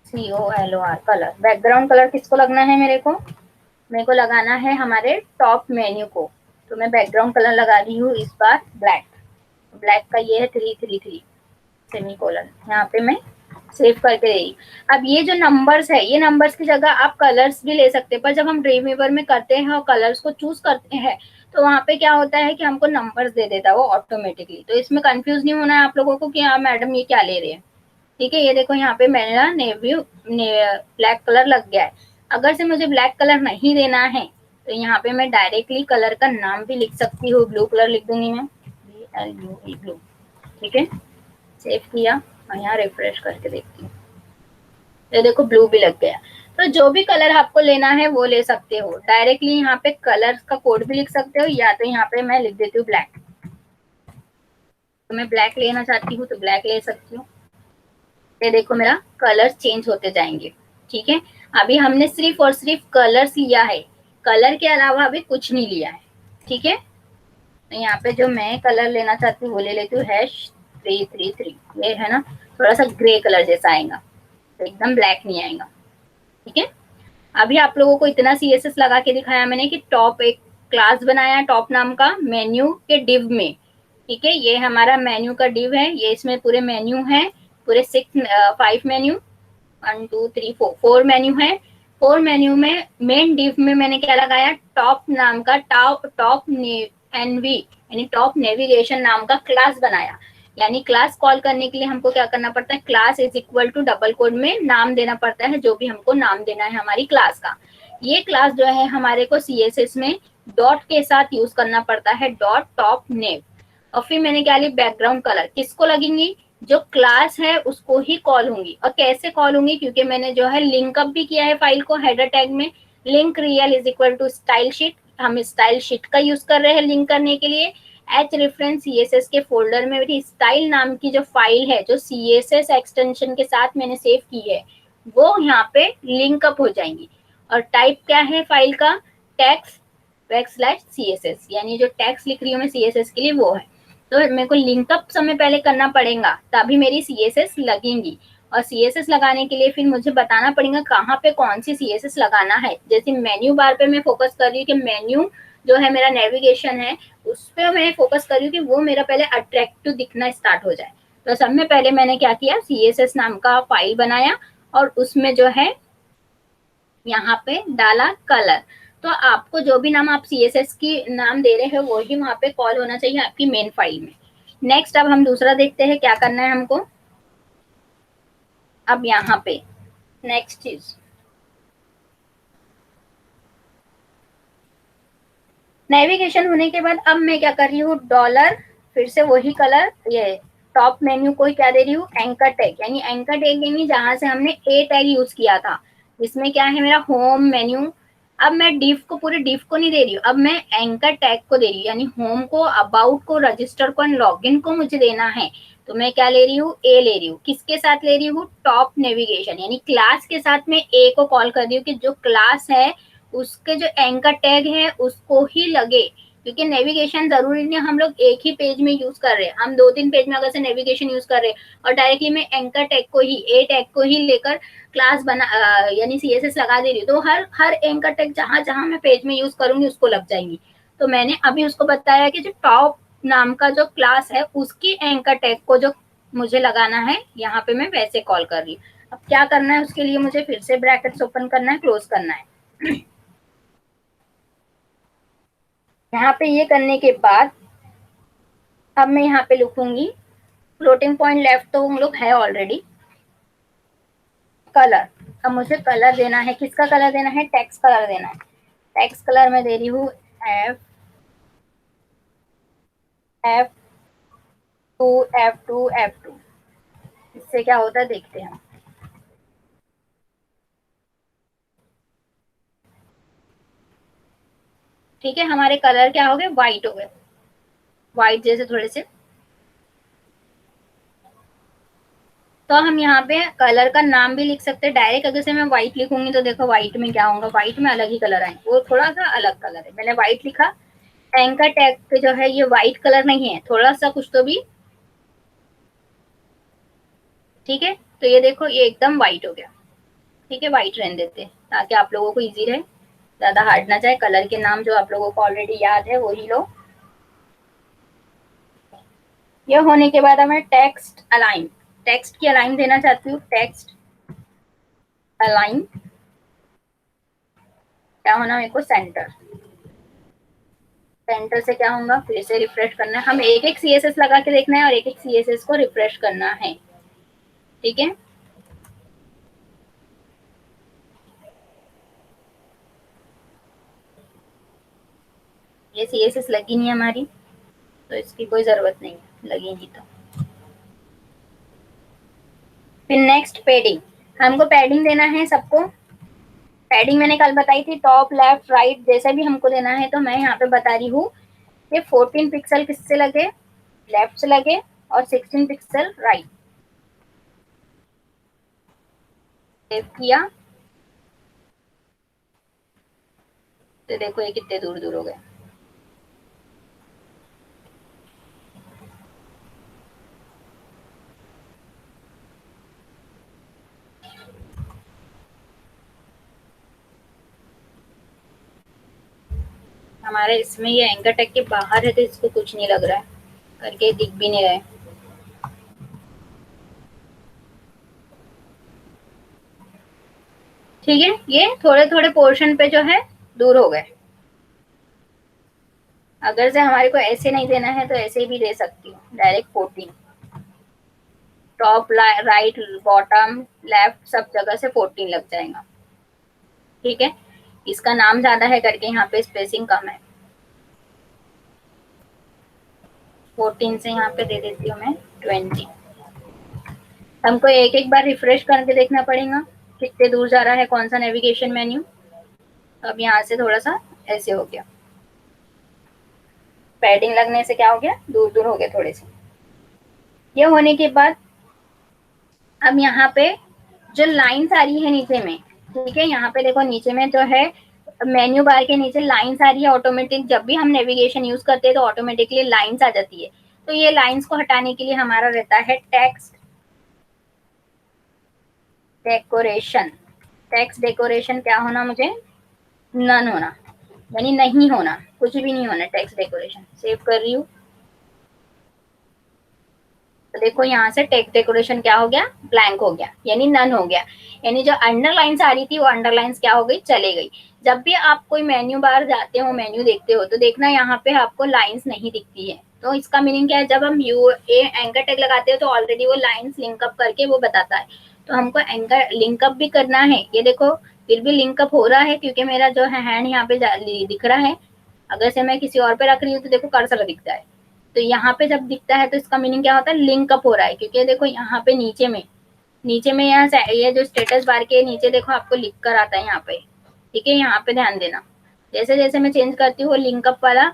COLOR colour. Background colour किसको लगना है, मेरे को लगाना है हमारे टॉप मेन्यू को, तो मैं बैकग्राउंड कलर लगा रही हूँ इस बार ब्लैक। ब्लैक का ये है 333 सेमीकोलन, यहाँ पे मैं सेव करके दे रही। अब ये जो नंबर्स है, ये नंबर्स की जगह आप कलर्स भी ले सकते हैं, पर जब हम ड्रीमवीवर में करते हैं और कलर्स को चूज करते हैं, तो वहाँ पे क्या होता है कि हमको नंबर्स दे देता है वो ऑटोमेटिकली। तो इसमें कंफ्यूज नहीं होना है आप लोगों को कि हाँ मैडम ये क्या ले रहे हैं। ठीक है, ये देखो यहाँ पे मेरा ब्लैक कलर लग गया है। अगर से मुझे ब्लैक कलर नहीं देना है, तो यहाँ पे मैं डायरेक्टली कलर का नाम भी लिख सकती हूँ, ब्लू कलर लिख दूंगी मैं, BLUE ब्लू। ठीक है, सेव किया और यहाँ रिफ्रेश करके देखती हूँ, ये देखो ब्लू भी लग गया। तो जो भी कलर आपको लेना है वो ले सकते हो, डायरेक्टली यहाँ पे कलर का कोड भी लिख सकते हो, या तो यहाँ पे मैं लिख देती हूँ ब्लैक, तो मैं ब्लैक लेना चाहती हूँ तो ब्लैक ले सकती हूँ। ये देखो मेरा कलर चेंज होते जाएंगे। ठीक है, अभी हमने सिर्फ और सिर्फ कलर्स लिया है, कलर के अलावा अभी कुछ नहीं लिया है। ठीक है, तो यहाँ पे जो मैं कलर लेना चाहती हूँ वो ले लेती हूँ, #333, ये है ना, थोड़ा सा ग्रे कलर जैसा आएगा, तो एकदम ब्लैक नहीं आएगा। ठीक है, अभी आप लोगों को इतना CSS लगा के दिखाया मैंने कि टॉप एक क्लास बनाया टॉप नाम का मेन्यू के डिव में, ठीक है, ये हमारा मेन्यू का डिव है, ये इसमें पूरे मेन्यू है, पूरे 5 मेन्यू, 1 2 3 4 4 मेन्यू है। 4 मेन्यू में मेन डिव में मैंने क्या लगाया, टॉप नाम का टॉप एनवी यानी टॉप नेविगेशन नाम का क्लास बनाया। यानी क्लास कॉल करने के लिए हमको क्या करना पड़ता है, class is equal to double quote में नाम देना पड़ता है, जो भी हमको नाम देना है हमारी क्लास का। ये क्लास जो है हमारे को सीएसएस में डॉट के साथ यूज करना पड़ता है, डॉट टॉप नेव। और फिर मैंने क्या ली, बैकग्राउंड कलर किसको लगेंगी, जो क्लास है उसको ही कॉल होंगी। और कैसे कॉल होंगी, क्योंकि मैंने जो है लिंक अप भी किया है फाइल को हेडर टैग में, link rel is equal to style sheet, हम स्टाइल शीट का यूज कर रहे हैं लिंक करने के लिए। एच रेफरेंस सीएसएस के फोल्डर में मेरी स्टाइल नाम की जो फाइल है, जो सीएसएस एक्सटेंशन के साथ मैंने सेव की है, वो यहाँ पे लिंक अप हो जाएंगी। और टाइप क्या है फाइल का, टेक्स्ट /css, यानी जो टेक्स्ट लिख रही हूँ मैं सीएसएस के लिए वो है। तो मेरे को लिंकअप समय पहले करना पड़ेगा, तभी मेरी सीएसएस लगेंगी। और सीएसएस लगाने के लिए फिर मुझे बताना पड़ेगा कहाँ पे कौन सी सीएसएस लगाना है। जैसे मेन्यू बार पे मैं फोकस कर रही हूँ कि मेन्यू जो है मेरा नेविगेशन है, उस पर मैं फोकस कर रही हूँ कि वो मेरा पहले अट्रैक्टिव दिखना स्टार्ट हो जाए। तो सब में पहले मैंने क्या किया, सीएसएस नाम का फाइल बनाया और उसमें जो है यहाँ पे डाला कलर। तो आपको जो भी नाम आप सीएसएस की नाम दे रहे हो वही वहां पे कॉल होना चाहिए आपकी मेन फाइल में। नेक्स्ट अब हम दूसरा देखते हैं क्या करना है हमको। अब यहाँ पे नेक्स्ट चीज, नेविगेशन होने के बाद अब मैं क्या कर रही हूँ, डॉलर फिर से वही कलर, ये टॉप मेन्यू को क्या दे रही हूँ, एंकर टैग, यानी एंकर टैग यानी जहां से हमने ए टैग यूज किया था, इसमें क्या है मेरा होम मेन्यू। अब मैं डिव को, पूरे डिव को नहीं दे रही हूँ, अब मैं एंकर टैग को दे रही हूँ, यानी होम को, अबाउट को, रजिस्टर को, लॉगिन को मुझे देना है। तो मैं क्या ले रही हूँ, ए ले रही हूँ। किसके साथ ले रही हूँ, टॉप नेविगेशन, यानी क्लास के साथ मैं ए को कॉल कर रही हूँ कि जो क्लास है उसके जो एंकर टैग है उसको ही लगे। क्योंकि नेविगेशन जरूरी नहीं हम लोग एक ही पेज में यूज कर रहे हैं, हम 2 3 पेज में अगर से नेविगेशन यूज कर रहे हैं और डायरेक्टली मैं एंकर टैग को ही, ए टैग को ही लेकर क्लास बना यानी सीएसएस लगा दे रही हूँ, तो हर हर एंकर टैग जहां जहां मैं पेज में यूज करूंगी उसको लग जाएंगी। तो मैंने अभी उसको बताया कि जो टॉप नाम का जो क्लास है उसकी एंकर टैग को जो मुझे लगाना है, यहाँ पे मैं वैसे कॉल कर रही हूँ। अब क्या करना है उसके लिए, मुझे फिर से ब्रैकेट्स ओपन करना है, क्लोज करना है। यहाँ पे ये करने के बाद अब मैं यहाँ पे लिखूंगी फ्लोटिंग पॉइंट लेफ्ट, तो हम लोग है ऑलरेडी। कलर, अब मुझे कलर देना है, किसका कलर देना है, टेक्स्ट कलर देना है। टेक्स्ट कलर में दे रही हूँ F2 इससे क्या होता है देखते हैं। ठीक है, हमारे कलर क्या हो गए, व्हाइट हो गए, व्हाइट जैसे थोड़े से। तो हम यहाँ पे कलर का नाम भी लिख सकते हैं डायरेक्ट, अगर से मैं व्हाइट लिखूंगी तो देखो व्हाइट में क्या होगा, व्हाइट में अलग ही कलर आएंगे, वो थोड़ा सा अलग कलर है। मैंने व्हाइट लिखा, एंकर टैग पे जो है ये व्हाइट कलर नहीं है, थोड़ा सा कुछ तो भी। ठीक है, तो ये देखो ये एकदम व्हाइट हो गया। ठीक है, व्हाइट रहने देते हैं ताकि आप लोगों को इजी रहे, ज्यादा हार्ड ना जाए। कलर के नाम जो आप लोगों को ऑलरेडी याद है वही लो। ये होने के बाद हमें टेक्स्ट अलाइन, टेक्स्ट की अलाइन देना चाहती हूँ, टेक्स्ट अलाइन क्या होना, मेरे को सेंटर, सेंटर से क्या होगा, फिर से रिफ्रेश करना है। हम एक एक सीएसएस लगा के देखना है और एक एक सीएसएस को रिफ्रेश करना है। ठीक है, ये सीएसएस लगी नहीं हमारी तो इसकी कोई जरूरत नहीं है, लगेगी तो। फिर नेक्स्ट पैडिंग, हमको पैडिंग देना है सबको। पैडिंग मैंने कल बताई थी, टॉप लेफ्ट राइट जैसे भी हमको देना है, तो मैं यहाँ पे बता रही हूँ कि 14 पिक्सल किससे लगे, लेफ्ट से लगे, और 16 पिक्सल राइट। सेव किया तो देखो ये कितने दूर दूर हो गए। हमारे इसमें ये एंकर टैग के बाहर है तो इसको कुछ नहीं लग रहा है, करके दिख भी नहीं रहे। ठीक है, ये थोड़े थोड़े पोर्शन पे जो है दूर हो गए। अगर से हमारे को ऐसे नहीं देना है तो ऐसे भी दे सकती हूँ, direct 14। Top right bottom left सब जगह से 14 लग जाएगा। ठीक है, इसका नाम ज्यादा है करके यहाँ पे स्पेसिंग कम है, 14 से यहाँ पे दे देती हूँ मैं 20। हमको एक एक बार रिफ्रेश करके देखना पड़ेगा कितने दूर जा रहा है कौन सा नेविगेशन मेन्यू। अब यहाँ से थोड़ा सा ऐसे हो गया, पैडिंग लगने से क्या हो गया, दूर दूर हो गए थोड़े से। ये होने के बाद अब यहाँ पे जो लाइन्स आ रही है नीचे में, ठीक है, यहाँ पे देखो नीचे में जो है मेन्यू बार के नीचे लाइन्स आ रही है ऑटोमेटिक। जब भी हम नेविगेशन यूज करते हैं तो ऑटोमेटिकली लाइन्स आ जाती है। तो ये लाइन्स को हटाने के लिए हमारा रहता है टेक्स्ट डेकोरेशन। टेक्स्ट डेकोरेशन क्या होना, मुझे नन होना, यानी नहीं होना, कुछ भी नहीं होना। टेक्स्ट डेकोरेशन सेव कर रही हूँ तो देखो यहाँ से टेक्स्ट डेकोरेशन क्या हो गया, ब्लैंक हो गया, यानी नन हो गया। यानी जो अंडरलाइंस आ रही थी वो अंडरलाइंस क्या हो गई, चले गई। जब भी आप कोई मेन्यू बार जाते हो, मेन्यू देखते हो तो देखना यहाँ पे आपको लाइंस नहीं दिखती है। तो इसका मीनिंग क्या है, जब हम यू ए एंकर टैग लगाते हो तो ऑलरेडी वो लाइंस लिंकअप करके वो बताता है। तो हमको एंकर लिंकअप भी करना है। ये देखो फिर भी लिंकअप हो रहा है क्योंकि मेरा जो है हैंड यहाँ पे दिख रहा है। अगर से मैं किसी और पे रख रही हूँ तो देखो कर्सर दिखता है। तो यहाँ पे जब दिखता है तो इसका मीनिंग क्या होता है, लिंक अप हो रहा है। क्योंकि देखो यहाँ पे नीचे में यहाँ ये जो स्टेटस बार के नीचे देखो आपको लिख कर आता है यहाँ पे। ठीक है, यहाँ पे ध्यान देना, जैसे जैसे मैं चेंज करती हूँ लिंक अप वाला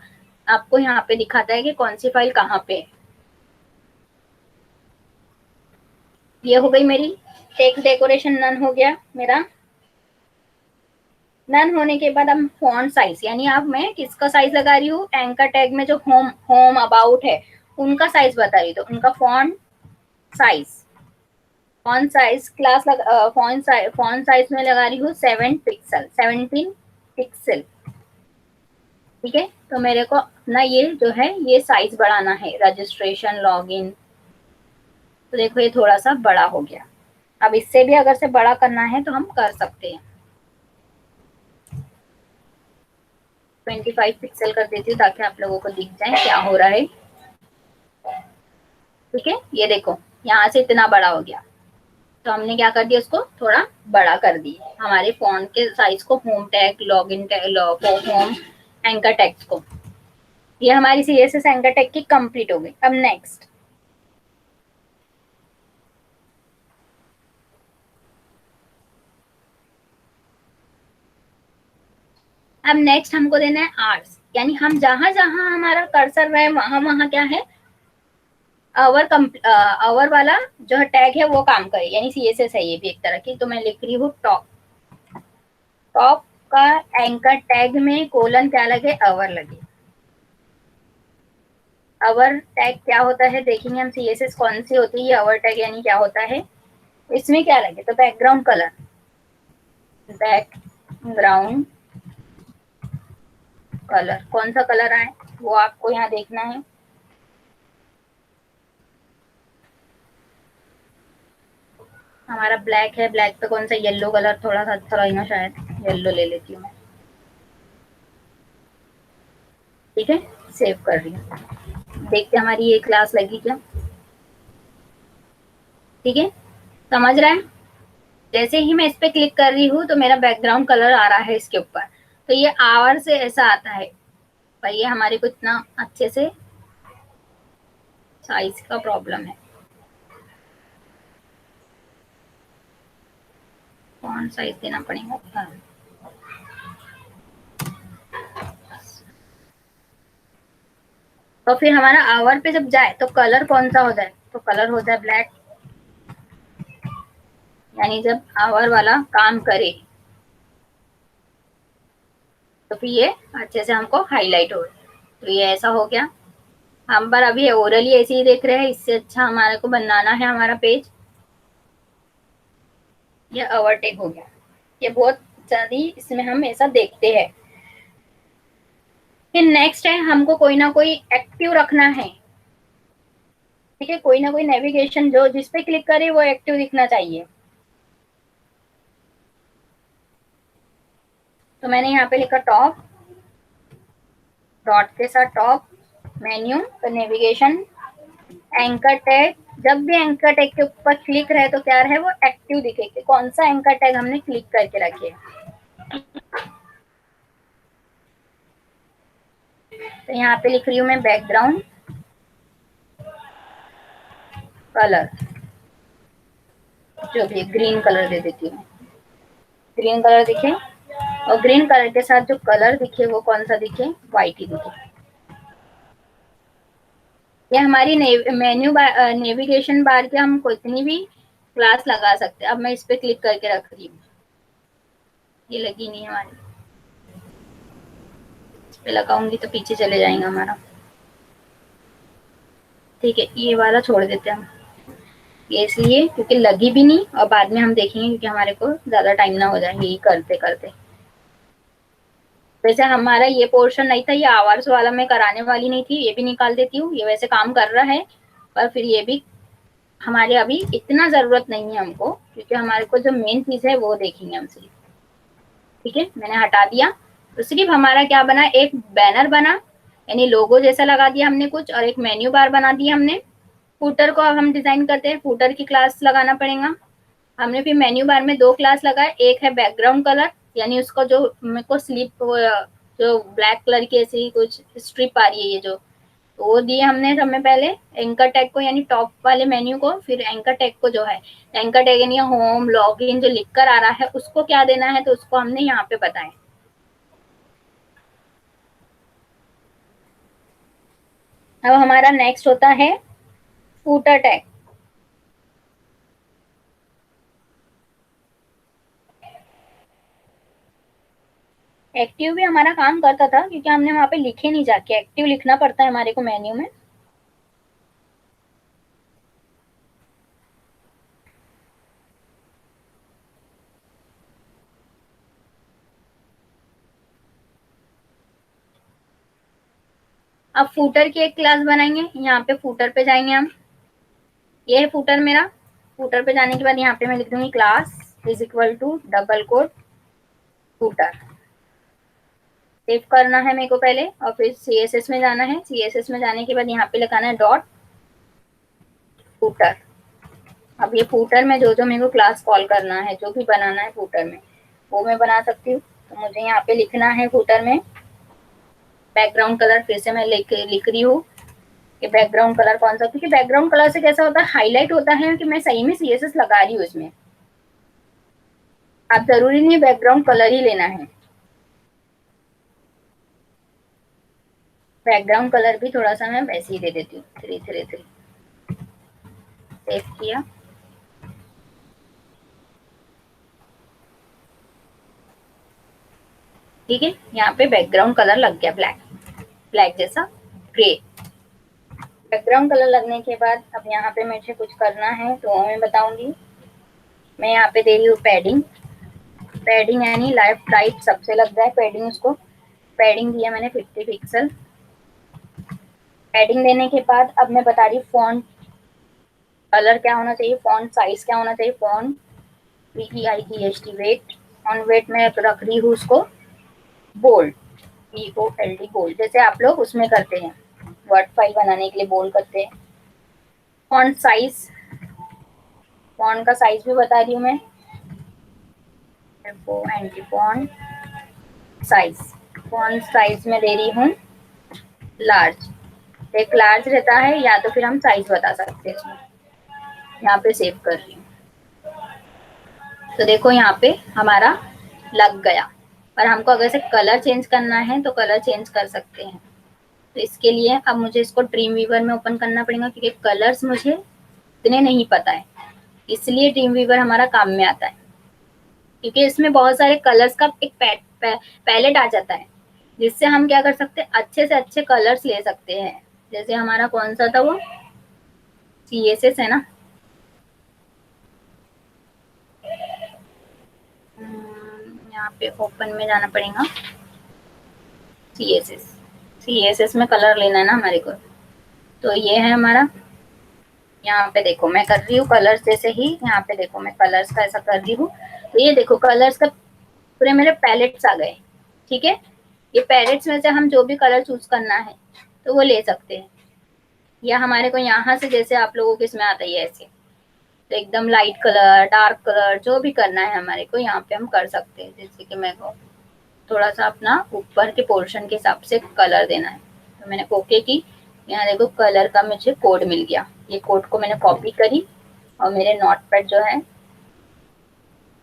आपको यहाँ पे दिखाता है कि कौन सी फाइल कहाँ पे है। ये हो गई मेरी टेक्स्ट डेकोरेशन, नन हो गया मेरा। नन होने के बाद अब फॉन्ट साइज, यानी अब मैं किसका साइज लगा रही हूँ, एंकर टैग में जो होम होम अबाउट है उनका साइज बता रही हूँ। तो उनका font size, font size class font size में लगा रही हूँ 17 पिक्सल। ठीक है, तो मेरे को ना ये जो है ये साइज बढ़ाना है, रजिस्ट्रेशन लॉगिन। तो देखो ये थोड़ा सा बड़ा हो गया। अब इससे भी अगर से बड़ा करना है तो हम कर सकते हैं, 25 पिक्सल कर देती हूँ ताकि आप लोगों को दिख जाए क्या हो रहा है। ठीक है, ये देखो यहाँ से इतना बड़ा हो गया। तो हमने क्या कर दिया, उसको थोड़ा बड़ा कर दिया हमारे फॉन्ट के साइज को, home tag login tag home anchor tags को। ये हमारी सीएसएस एंकर टैग की कंप्लीट हो गई। अब नेक्स्ट हमको देना है आर्स, यानी हम जहां जहां हमारा कर्सर है वहां वहां क्या है, आवर वाला जो टैग है वो काम करे, यानी सीएसएस है ये भी एक तरह की। तो मैं लिख रही हूँ टॉप, टॉप का एंकर टैग में कोलन क्या लगे, आवर लगे। आवर टैग क्या होता है देखेंगे हम, सीएसएस कौन सी होती है आवर टैग, यानी क्या होता है इसमें क्या लगे, तो बैकग्राउंड कलर, बैकग्राउंड कलर कौन सा कलर आए वो आपको यहाँ देखना है। हमारा ब्लैक है, ब्लैक पे कौन सा येलो कलर थोड़ा सा अच्छा रहेगा, शायद येलो ले लेती हूँ मैं। ठीक है, सेव कर रही हूँ, देखते हमारी ये क्लास लगी क्या। ठीक है, समझ रहा है। जैसे ही मैं इस पे क्लिक कर रही हूँ तो मेरा बैकग्राउंड कलर आ रहा है इसके ऊपर। तो ये आवर से ऐसा आता है, पर ये हमारे को इतना अच्छे से साइज का प्रॉब्लम है, फॉन्ट साइज देना पड़ेगा। तो फिर हमारा आवर पे जब जाए तो कलर कौन सा हो जाए, तो कलर हो जाए ब्लैक, यानी जब आवर वाला काम करे तो फिर ये अच्छे से हमको हाईलाइट हो। तो ये ऐसा हो गया। हम पर अभी ओरली ऐसे ही देख रहे हैं, इससे अच्छा हमारे को बनाना है हमारा पेज। ये ओवरटेक हो गया, ये बहुत ज्यादा इसमें हम ऐसा देखते हैं। फिर नेक्स्ट है हमको कोई ना कोई एक्टिव रखना है। ठीक है, कोई ना कोई नेविगेशन जो जिस पे क्लिक करे वो एक्टिव दिखना चाहिए। तो मैंने यहाँ पे लिखा टॉप, डॉट के साथ टॉप, मेन्यू, तो नेविगेशन, एंकर टैग। जब भी एंकर टैग के ऊपर क्लिक रहे तो क्या रहे, वो एक्टिव दिखे कि कौन सा एंकर टैग हमने क्लिक करके रखे। तो यहाँ पे लिख रही हूँ मैं बैकग्राउंड कलर, जो भी ग्रीन कलर दे देती हूँ, ग्रीन कलर दिखे। और ग्रीन कलर के साथ जो कलर दिखे वो कौन सा दिखे, व्हाइट ही दिखे। ये हमारी मेन्यू नेविगेशन बार के हम कितनी भी क्लास लगा सकते हैं। अब मैं इस पे क्लिक करके रख रही हूँ, ये लगी नहीं हमारी, इस पे लगाऊंगी तो पीछे चले जाएगा हमारा। ठीक है, ये वाला छोड़ देते हैं हम, ये इसलिए क्योंकि लगी भी नहीं और बाद में हम देखेंगे, क्योंकि हमारे को ज्यादा टाइम ना हो जाए यही करते करते। वैसे हमारा ये पोर्शन नहीं था, ये आवर्स वाला मैं कराने वाली नहीं थी, ये भी निकाल देती हूँ, ये वैसे काम कर रहा है, पर फिर ये भी हमारे अभी इतना जरूरत नहीं है हमको, क्योंकि हमारे को जो मेन चीज है वो देखेंगे हम सिर्फ। ठीक है, मैंने हटा दिया। तो सिर्फ हमारा क्या बना, एक बैनर बना, यानी लोगो जैसा लगा दिया हमने कुछ, और एक मेन्यू बार बना दिया हमने। फूटर को अब हम डिजाइन करते हैं, फूटर की क्लास लगाना पड़ेगा। हमने फिर मेन्यू बार में दो क्लास लगाए, एक है बैकग्राउंड कलर, यानी उसको जो मेरे को स्लिप, जो ब्लैक कलर की ऐसी कुछ स्ट्रिप आ रही है ये जो, तो वो दिए हमने समय पहले एंकर टैग को, यानी टॉप वाले मेन्यू को। फिर एंकर टैग को जो है, एंकर टैग यानी होम लॉगिन जो लिख कर आ रहा है उसको क्या देना है, तो उसको हमने यहाँ पे बताया। अब हमारा नेक्स्ट होता है फूटर टैग। एक्टिव भी हमारा काम करता था, क्योंकि हमने वहां पे लिखे नहीं जाके, एक्टिव लिखना पड़ता है हमारे को मेन्यू में। अब फूटर की एक क्लास बनाएंगे, यहाँ पे फूटर पे जाएंगे हम, ये है फूटर मेरा। फूटर पे जाने के बाद यहाँ पे मैं लिख दूंगी class is equal to double quote footer. Save करना है मेरे को पहले, और फिर CSS में जाना है। CSS में जाने के बाद यहाँ पे लगाना है डॉट फूटर। अब ये फूटर में जो जो मेरे को क्लास कॉल करना है, जो भी बनाना है फूटर में, वो मैं बना सकती हूँ। तो मुझे यहाँ पे लिखना है फूटर में बैकग्राउंड कलर, फिर से मैं लिख रही हूँ कि बैकग्राउंड कलर कौन सा, क्योंकि बैकग्राउंड कलर से कैसा होता है, हाईलाइट होता है कि मैं सही में CSS लगा रही हूँ इसमें। आप जरूरी नहीं बैकग्राउंड कलर ही लेना है, बैकग्राउंड कलर भी थोड़ा सा मैं वैसे ही दे देती हूँ, 333। सेव किया। ठीक है, यहाँ पे बैकग्राउंड कलर लग गया, ब्लैक, ब्लैक जैसा ग्रे। बैकग्राउंड कलर लगने के बाद अब यहाँ पे मुझे कुछ करना है तो वो मैं बताऊंगी। मैं यहाँ पे दे रही हूँ पैडिंग। पैडिंग यानी लेफ्ट राइट सबसे लग जाए पैडिंग उसको। पैडिंग दिया मैंने 50 पिक्सल। पैडिंग देने के बाद अब मैं बता रही हूँ फॉन्ट कलर क्या होना चाहिए, फॉन्ट साइज क्या होना चाहिए, font VEIGHT weight. On weight में रख रही हूँ उसको बोल्ड, BOLD बोल्ड, जैसे आप लोग उसमें करते हैं वर्ड फाइल बनाने के लिए बोल्ड करते हैं। फॉन्ट साइज, फॉन्ट का साइज भी बता रही हूँ मैं, anti font size. Font size में दे रही हूँ लार्ज। एक लार्ज रहता है, या तो फिर हम साइज बता सकते हैं इसमें। यहाँ पे सेव कर रही हूँ, तो देखो यहाँ पे हमारा लग गया। पर हमको अगर से कलर चेंज करना है तो कलर चेंज कर सकते हैं। तो इसके लिए अब मुझे इसको ड्रीम वीवर में ओपन करना पड़ेगा, क्योंकि कलर्स मुझे इतने नहीं पता है, इसलिए ड्रीम वीवर हमारा काम में आता है। क्योंकि इसमें बहुत सारे कलर्स का एक पैलेट आ जाता है, जिससे हम क्या कर सकते हैं, अच्छे से अच्छे कलर्स ले सकते हैं। जैसे हमारा कौन सा था वो, CSS है ना। यहाँ पे ओपन में जाना पड़ेगा, CSS। CSS में कलर लेना है ना हमारे को, तो ये है हमारा यहाँ पे देखो मैं कर रही हूँ कलर्स जैसे ही, यहाँ पे देखो मैं कलर्स का ऐसा कर रही हूँ, तो ये देखो कलर्स का पूरे मेरे पैलेट्स आ गए। ठीक है, ये पैलेट्स में से हम जो भी कलर चूज करना है तो वो ले सकते हैं, या हमारे को यहाँ से जैसे आप लोगों के इसमें आता है ऐसे, तो एकदम लाइट कलर, डार्क कलर, जो भी करना है हमारे को यहाँ पे हम कर सकते हैं। जैसे कि मेरे को थोड़ा सा अपना ऊपर के पोर्शन के हिसाब से कलर देना है, तो मैंने ओके की। यहाँ देखो कलर का मुझे कोड मिल गया, ये कोड को मैंने कॉपी करी और मेरे नोटपैड जो है,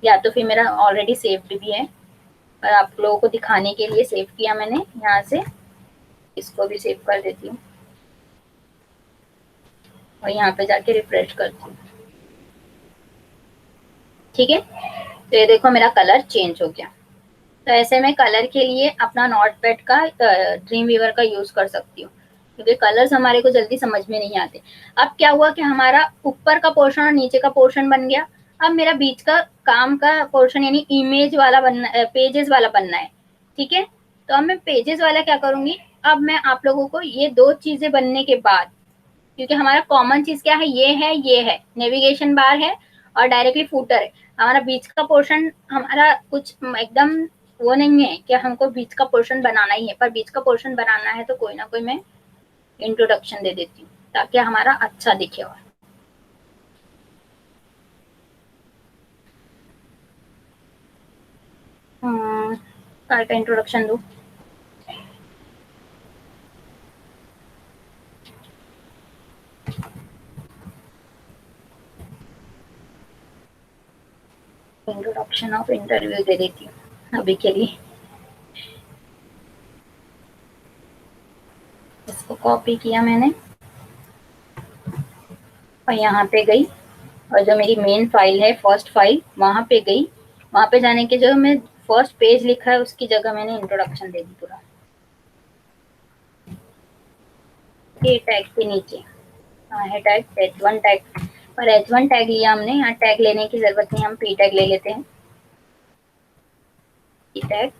या तो फिर मेरा ऑलरेडी सेव्ड भी है, और आप लोगों को दिखाने के लिए सेव किया मैंने, यहाँ से इसको भी सेव कर देती हूँ और यहाँ पे जाके रिफ्रेश करती हूँ। ठीक है, तो ये देखो मेरा कलर चेंज हो गया। तो ऐसे में कलर के लिए अपना नोटपैड का ड्रीम वीवर का यूज कर सकती हूँ, क्योंकि कलर्स हमारे को जल्दी समझ में नहीं आते। अब क्या हुआ कि हमारा ऊपर का पोर्शन और नीचे का पोर्शन बन गया। अब मेरा बीच का काम का पोर्शन यानी इमेज वाला बनना, पेजेस वाला बनना है। ठीक है, तो अब मैं पेजेस वाला क्या करूंगी, अब मैं आप लोगों को ये दो चीजें बनने के बाद, क्योंकि हमारा कॉमन चीज क्या है, ये है नेविगेशन बार है और डायरेक्टली फूटर है। हमारा बीच का पोर्शन हमारा कुछ एकदम वो नहीं है कि हमको बीच का पोर्शन बनाना ही है, पर बीच का पोर्शन बनाना है तो कोई ना कोई मैं इंट्रोडक्शन दे देती हूँ ताकि हमारा अच्छा दिखे। और काय का इंट्रोडक्शन दू, इंट्रोडक्शन ऑफ इंटरव्यू दे देती हूँ अभी के लिए। इसको कॉपी किया मैंने और यहाँ पे गई, और जो मेरी मेन फाइल है फर्स्ट फाइल वहां पे गई। वहां पे जाने के जो मैं फर्स्ट पेज लिखा है उसकी जगह मैंने इंट्रोडक्शन दे दी पूरा, ये टैग के नीचे। हाँ है टैग H1 टैग, पर H1 टैग लिया हमने, यहाँ टैग लेने की जरूरत नहीं, हम P टैग ले लेते हैं। P टैग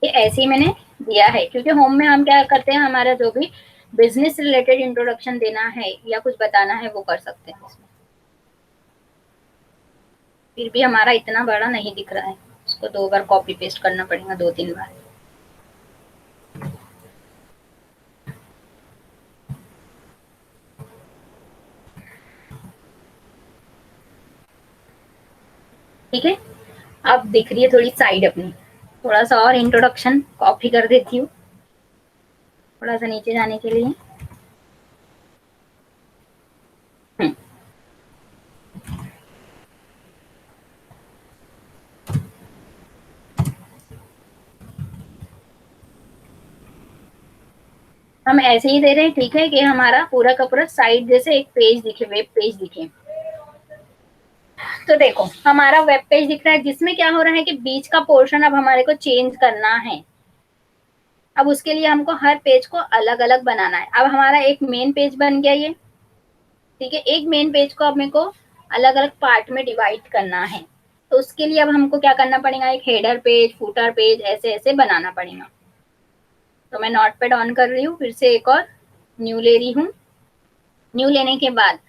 ये ऐसे ही मैंने दिया है, क्योंकि होम में हम क्या करते हैं, हमारा जो भी बिजनेस रिलेटेड इंट्रोडक्शन देना है या कुछ बताना है वो कर सकते हैं इसमें। फिर भी हमारा इतना बड़ा नहीं दिख रहा है, उसको 2 बार कॉपी पेस्ट करना पड़ेगा, 2-3 बार। ठीक है, अब दिख रही है थोड़ी साइड अपनी, थोड़ा सा और इंट्रोडक्शन कॉपी कर देती हूँ थोड़ा सा नीचे जाने के लिए। हम्म, हम ऐसे ही दे रहे हैं। ठीक है, कि हमारा पूरा का पूरा साइड जैसे एक पेज दिखे, वेब पेज दिखे। तो देखो हमारा वेब पेज दिख रहा है, जिसमें क्या हो रहा है कि बीच का पोर्शन अब हमारे को चेंज करना है। अब उसके लिए हमको हर पेज को अलग अलग बनाना है। अब हमारा एक मेन पेज बन गया ये। ठीक है, एक मेन पेज को अब मेरे को अलग अलग पार्ट में डिवाइड करना है, तो उसके लिए अब हमको क्या करना पड़ेगा, एक हेडर पेज, फुटर पेज, ऐसे ऐसे बनाना पड़ेगा। तो मैं नोटपैड ऑन कर रही हूँ, फिर से एक और न्यू ले रही हूँ। न्यू लेने के बाद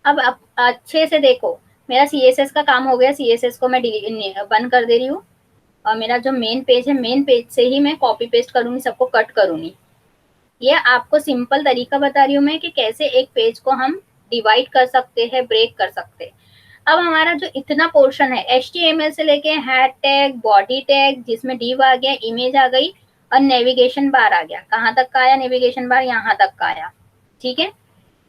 अब अच्छे से देखो, मेरा CSS का काम हो गया, CSS को मैं बंद कर दे रही हूँ। और मेरा जो मेन पेज है, मेन पेज से ही मैं कॉपी पेस्ट करूंगी, सबको कट करूंगी। ये आपको सिंपल तरीका बता रही हूँ मैं कि कैसे एक पेज को हम डिवाइड कर सकते हैं, ब्रेक कर सकते हैं। अब हमारा जो इतना पोर्शन है, HTML से लेके हेड टैग, बॉडी टैग, जिसमें div आ गया, इमेज आ गई और नेविगेशन बार आ गया। कहाँ तक का आया नेविगेशन बार, यहाँ तक का आया। ठीक है,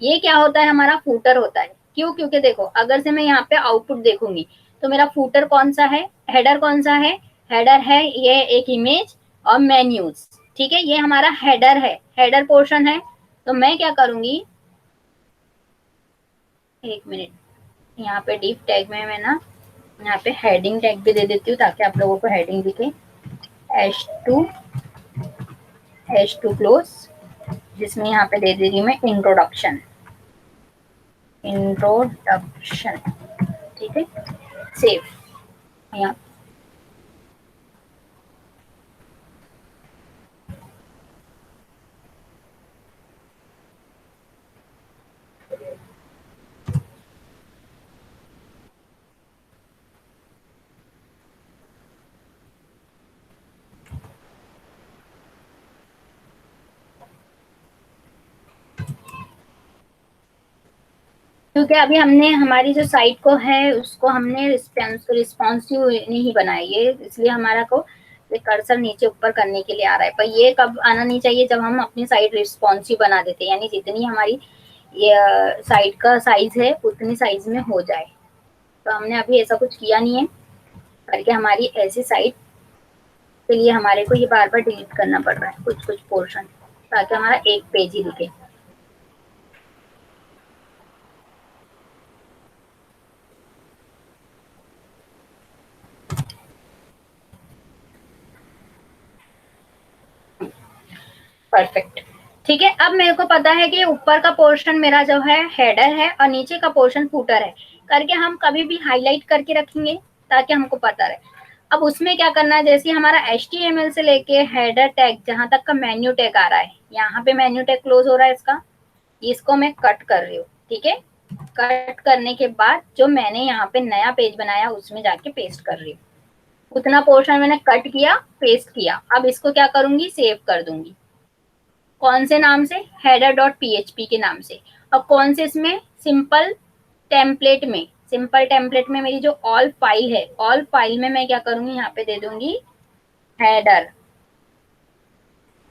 ये क्या होता है, हमारा फूटर होता है। क्यों, क्योंकि देखो अगर से मैं यहाँ पे आउटपुट देखूंगी तो मेरा फूटर कौन सा है, हेडर कौन सा है, हेडर है ये एक इमेज और मेन्यूज। ठीक है, ये हमारा हेडर है, हेडर पोर्शन है। तो मैं क्या करूंगी, एक मिनट, यहाँ पे डिव टैग में मैं ना यहाँ पे हेडिंग टैग भी दे देती हूँ ताकि आप लोगों को हेडिंग दिखे। H2 क्लोज, जिसमें यहाँ पे दे दे रही हूँ मैं इंट्रोडक्शन। इंट्रोडक्शन ठीक है, सेव। यहाँ क्योंकि अभी हमने हमारी जो साइट को है उसको हमने रिस्पॉन्सिव नहीं बनाया, ये इसलिए हमारा को ये कर्सर नीचे ऊपर करने के लिए आ रहा है। पर ये कब आना नहीं चाहिए, जब हम अपनी साइट रिस्पॉन्सिव बना देते हैं, यानी जितनी हमारी ये साइट का साइज है उतनी साइज में हो जाए। तो हमने अभी ऐसा कुछ किया नहीं है, करके हमारी ऐसी साइट के लिए हमारे को ये बार बार डिलीट करना पड़ रहा है कुछ कुछ पोर्शन, ताकि हमारा एक पेज ही दिखे। परफेक्ट। ठीक है, अब मेरे को पता है कि ऊपर का पोर्शन मेरा जो है हेडर है और नीचे का पोर्शन फूटर है, करके हम कभी भी हाईलाइट करके रखेंगे ताकि हमको पता रहे। अब उसमें क्या करना है, जैसे हमारा HTML से लेके हेडर टैग जहां तक का मेन्यू टैग आ रहा है, यहाँ पे मेन्यू टैग क्लोज हो रहा है इसको मैं कट कर रही हूँ। ठीक है, कट करने के बाद जो मैंने यहाँ पे नया पेज बनाया उसमें जाके पेस्ट कर रही हूँ। उतना पोर्शन मैंने कट किया, पेस्ट किया। अब इसको क्या करूंगी, सेव कर दूंगी। कौन से नाम से, header.php के नाम से। और कौन से इसमें, सिंपल टेम्पलेट में। सिंपल टेम्पलेट में मेरी जो ऑल फाइल है, ऑल फाइल में मैं क्या करूंगी, यहाँ पे दे दूंगी हेडर,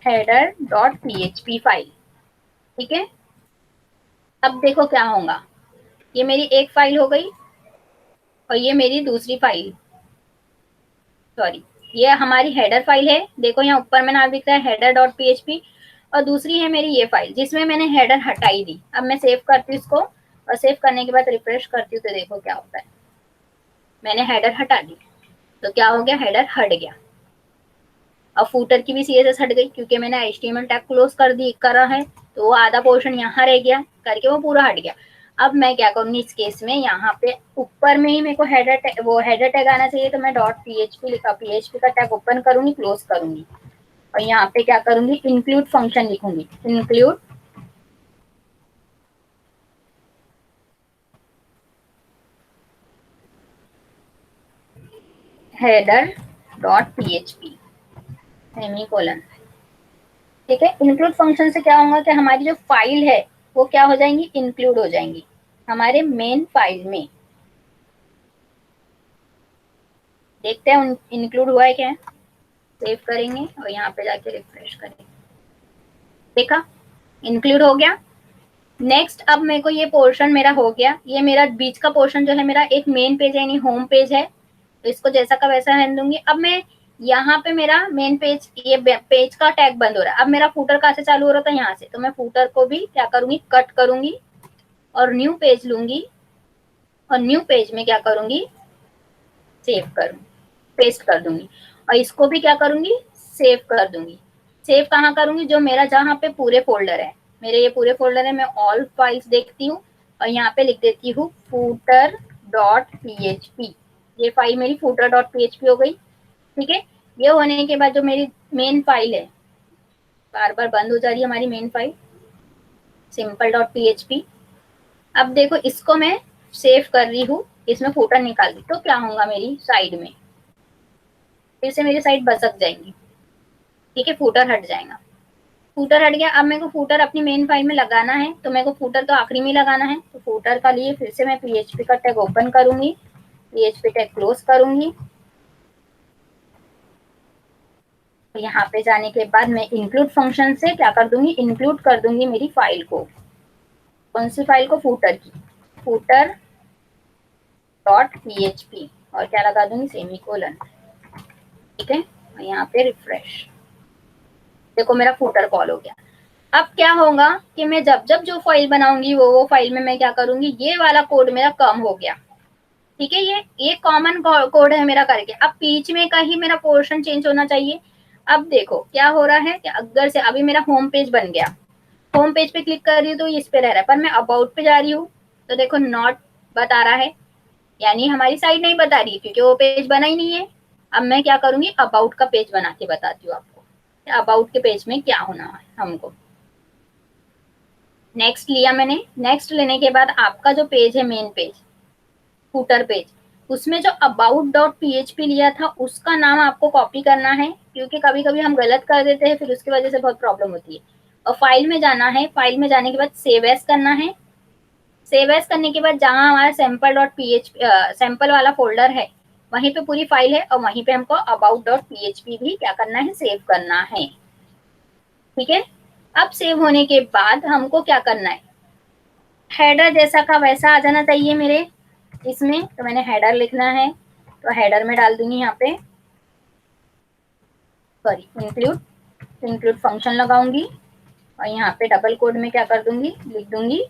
header.php फाइल। ठीक है, अब देखो क्या होगा, ये मेरी एक फाइल हो गई और ये मेरी दूसरी फाइल, सॉरी, ये हमारी हेडर फाइल है। देखो यहाँ ऊपर में नाम दिख रहा है header.php, और दूसरी है मेरी ये फाइल जिसमें मैंने हेडर हटाई दी। अब मैं सेव करती हूँ इसको, और सेव करने के बाद रिफ्रेश करती हूँ तो देखो क्या होता है, मैंने हेडर हटा दी तो क्या हो गया, हेडर हट गया। अब फूटर की भी CSS हट गई क्योंकि मैंने HTML टैग क्लोज कर दी करा है, तो वो आधा पोर्शन यहाँ रह गया करके वो पूरा हट गया। अब मैं क्या करूंगी इस केस में, यहाँ पे ऊपर में ही मेरे को हेडर टैग आना चाहिए, तो मैं .php लिखा, PHP का टैग ओपन करूंगी, क्लोज करूंगी, और यहाँ पे क्या करूंगी, इंक्लूड फंक्शन लिखूंगी, इंक्लूड header.php सेमीकोलन। ठीक है, इंक्लूड फंक्शन से क्या होगा कि हमारी जो फाइल है वो क्या हो जाएंगी, इंक्लूड हो जाएंगी हमारे मेन फाइल में। देखते हैं इंक्लूड हुआ है क्या, सेव करेंगे और यहाँ पे जाके रिफ्रेश करेंगे, देखा इंक्लूड हो गया। नेक्स्ट, अब मेरे को ये पोर्शन मेरा हो गया, ये मेरा बीच का पोर्शन जो है मेरा एक मेन पेज है यानी होम पेज है, तो इसको जैसा का वैसा रहने दूंगी। अब मैं यहाँ पे मेरा मेन पेज, ये पेज का टैग बंद हो रहा है। अब मेरा फूटर कहाँ से चालू हो रहा था, यहाँ से, तो मैं फूटर को भी क्या करूंगी, कट करूंगी और न्यू पेज लूंगी, और न्यू पेज में क्या करूंगी, सेव करूंगी, पेस्ट कर दूंगी, और इसको भी क्या करूंगी, सेव कर दूंगी। सेव कहाँ करूंगी, जो मेरा जहाँ पे पूरे फोल्डर है, मेरे ये पूरे फोल्डर है, मैं ऑल फाइल्स देखती हूँ और यहाँ पे लिख देती हूँ footer.php। ये फाइल मेरी footer.php हो गई। ठीक है, ये होने के बाद जो मेरी मेन फाइल है, बार बार बंद हो जा रही है हमारी मेन फाइल simple.php। अब देखो इसको मैं सेव कर रही हूँ, इसमें फूटर निकाल दी, तो क्या होगा, मेरी साइड में फिर से मेरी साइड बसक जाएंगी। ठीक है, फूटर हट जाएगा, फूटर हट गया। अब मेरे को फूटर अपनी मेन फाइल में लगाना है, तो मेरे को फूटर तो आखिरी में लगाना है, तो फूटर का लिए फिर से मैं PHP का टैग ओपन करूंगी, PHP टैग क्लोज करूंगी, तो यहाँ पे जाने के बाद मैं इंक्लूड फंक्शन से क्या कर दूंगी, इंक्लूड कर दूंगी मेरी फाइल को। कौन सी फाइल को, फूटर की, footer.php, और क्या लगा दूंगी, सेमीकोलन। ठीक है, और यहाँ पे रिफ्रेश, देखो मेरा फूटर कॉल हो गया। अब क्या होगा कि मैं जब जब जो फाइल बनाऊंगी वो फाइल में मैं क्या करूंगी, ये वाला कोड मेरा कम हो गया। ठीक है, ये कॉमन कोड है मेरा करके। अब बीच में का ही मेरा पोर्शन चेंज होना चाहिए। अब देखो क्या हो रहा है कि अगर से अभी मेरा होम पेज बन गया, होम पेज पे क्लिक कर रही हूँ तो इस पे रह रहा है, पर मैं अबाउट पे जा रही हूँ तो देखो नॉट बता रहा है, यानी हमारी साइट नहीं बता रही है क्योंकि वो पेज बना ही नहीं है। अब मैं क्या करूंगी, अबाउट का पेज बना के बताती हूँ आपको, अबाउट के पेज में क्या होना है हमको। नेक्स्ट लिया मैंने, नेक्स्ट लेने के बाद आपका जो पेज है मेन पेज, फूटर पेज, उसमें जो about.php लिया था उसका नाम आपको कॉपी करना है, क्योंकि कभी कभी हम गलत कर देते हैं, फिर उसकी वजह से बहुत प्रॉब्लम होती है। और फाइल में जाना है, फाइल में जाने के बाद सेव एज करना है, सेव एज करने के बाद जहां हमारा सैंपल डॉट पीएचपी सैंपल वाला फोल्डर है वहीं पे पूरी फाइल है, और वहीं पे हमको अबाउट डॉट पीएचपी भी क्या करना है, सेव करना है। ठीक है, अब सेव होने के बाद हमको क्या करना है, हेडर जैसा का वैसा आ जाना चाहिए मेरे इसमें, तो मैंने हेडर लिखना है, तो हेडर में डाल दूंगी यहाँ पे, सॉरी इंक्लूड फंक्शन लगाऊंगी, और यहाँ पे डबल कोड में क्या कर दूंगी, लिख दूंगी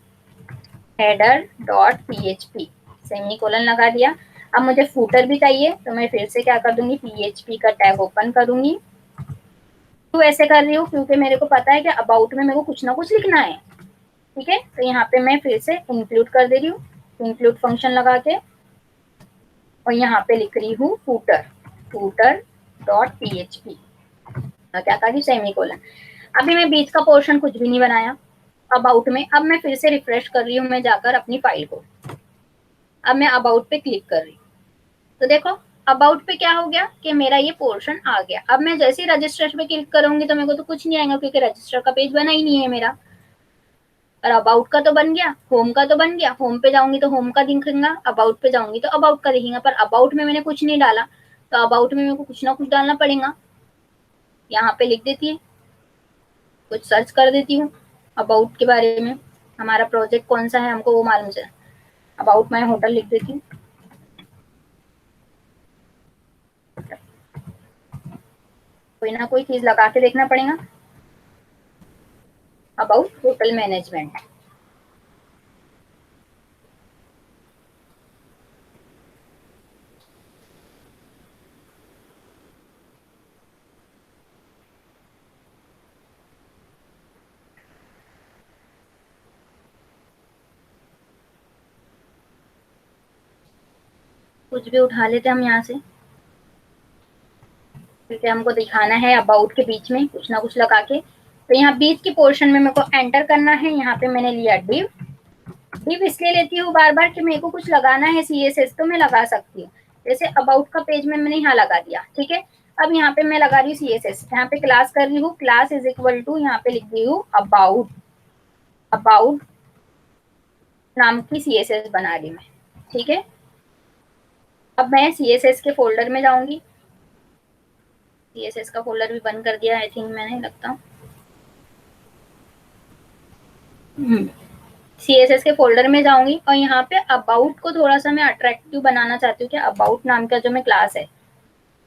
हेडर डॉट पीएचपी, सेमीकोलन लगा दिया। अब मुझे फूटर भी चाहिए, तो मैं फिर से क्या कर दूंगी, पीएचपी का टैग ओपन करूंगी। क्यों ऐसे कर रही हूँ, क्योंकि मेरे को पता है कि अबाउट में मेरे को कुछ ना कुछ लिखना है। ठीक है, तो यहाँ पे मैं फिर से इंक्लूड कर दे रही हूँ, इंक्लूड फंक्शन लगा के, और यहाँ पे लिख रही हूँ फूटर डॉट पीएचपी, क्या था कि सेमीकोलन। अभी मैं बीच का पोर्शन कुछ भी नहीं बनाया अबाउट में। अब मैं फिर से रिफ्रेश कर रही हूँ मैं जाकर अपनी फाइल को, अब मैं अबाउट पे क्लिक कर रही हूँ, तो देखो अबाउट पे क्या हो गया कि मेरा ये पोर्शन आ गया। अब मैं जैसे ही रजिस्टर पे क्लिक करूंगी तो मेरे को तो कुछ नहीं आएगा, क्योंकि रजिस्टर का पेज बना ही नहीं है मेरा। और अबाउट का तो बन गया, होम का तो बन गया, होम पे जाऊंगी तो होम का दिखेगा, अबाउट पे जाऊंगी तो अबाउट का दिखेगा, पर अबाउट में मैंने कुछ नहीं डाला, तो अबाउट में मेरे को कुछ ना कुछ डालना पड़ेगा। यहाँ पे लिख देती है, कुछ सर्च कर देती हूँ अबाउट के बारे में, हमारा प्रोजेक्ट कौन सा है हमको वो मालूम चला, अबाउट माई होटल लिख देती हूँ। कोई ना कोई चीज लगा के देखना पड़ेगा, अबाउट होटल मैनेजमेंट। कुछ भी उठा लेते हम यहाँ से, क्योंकि हमको दिखाना है अबाउट के बीच में कुछ ना कुछ लगा के। तो यहाँ बीच के पोर्शन में मेरे को एंटर करना है, यहाँ पे मैंने लिया डिव। डिव इसलिए लेती हूँ बार बार कि मेरे को कुछ लगाना है सीएसएस, तो मैं लगा सकती हूँ। जैसे अबाउट का पेज में मैंने यहाँ लगा दिया, ठीक है। अब यहाँ पे मैं लगा रही हूँ सीएसएस, यहाँ पे क्लास कर रही हूँ, क्लास इज इक्वल टू, यहाँ पे लिख दी हूँ अबाउट, अबाउट नाम की सीएसएस बना रही मैं, ठीक है। अब मैं सीएसएस के फोल्डर में जाऊंगी, सीएसएस का फोल्डर भी बंद कर दिया आई थिंक मैंने, लगता सीएसएस के फोल्डर में जाऊंगी, और यहाँ पे अबाउट को थोड़ा सा मैं अट्रैक्टिव बनाना चाहती हूँ कि अबाउट नाम का जो मैं क्लास है,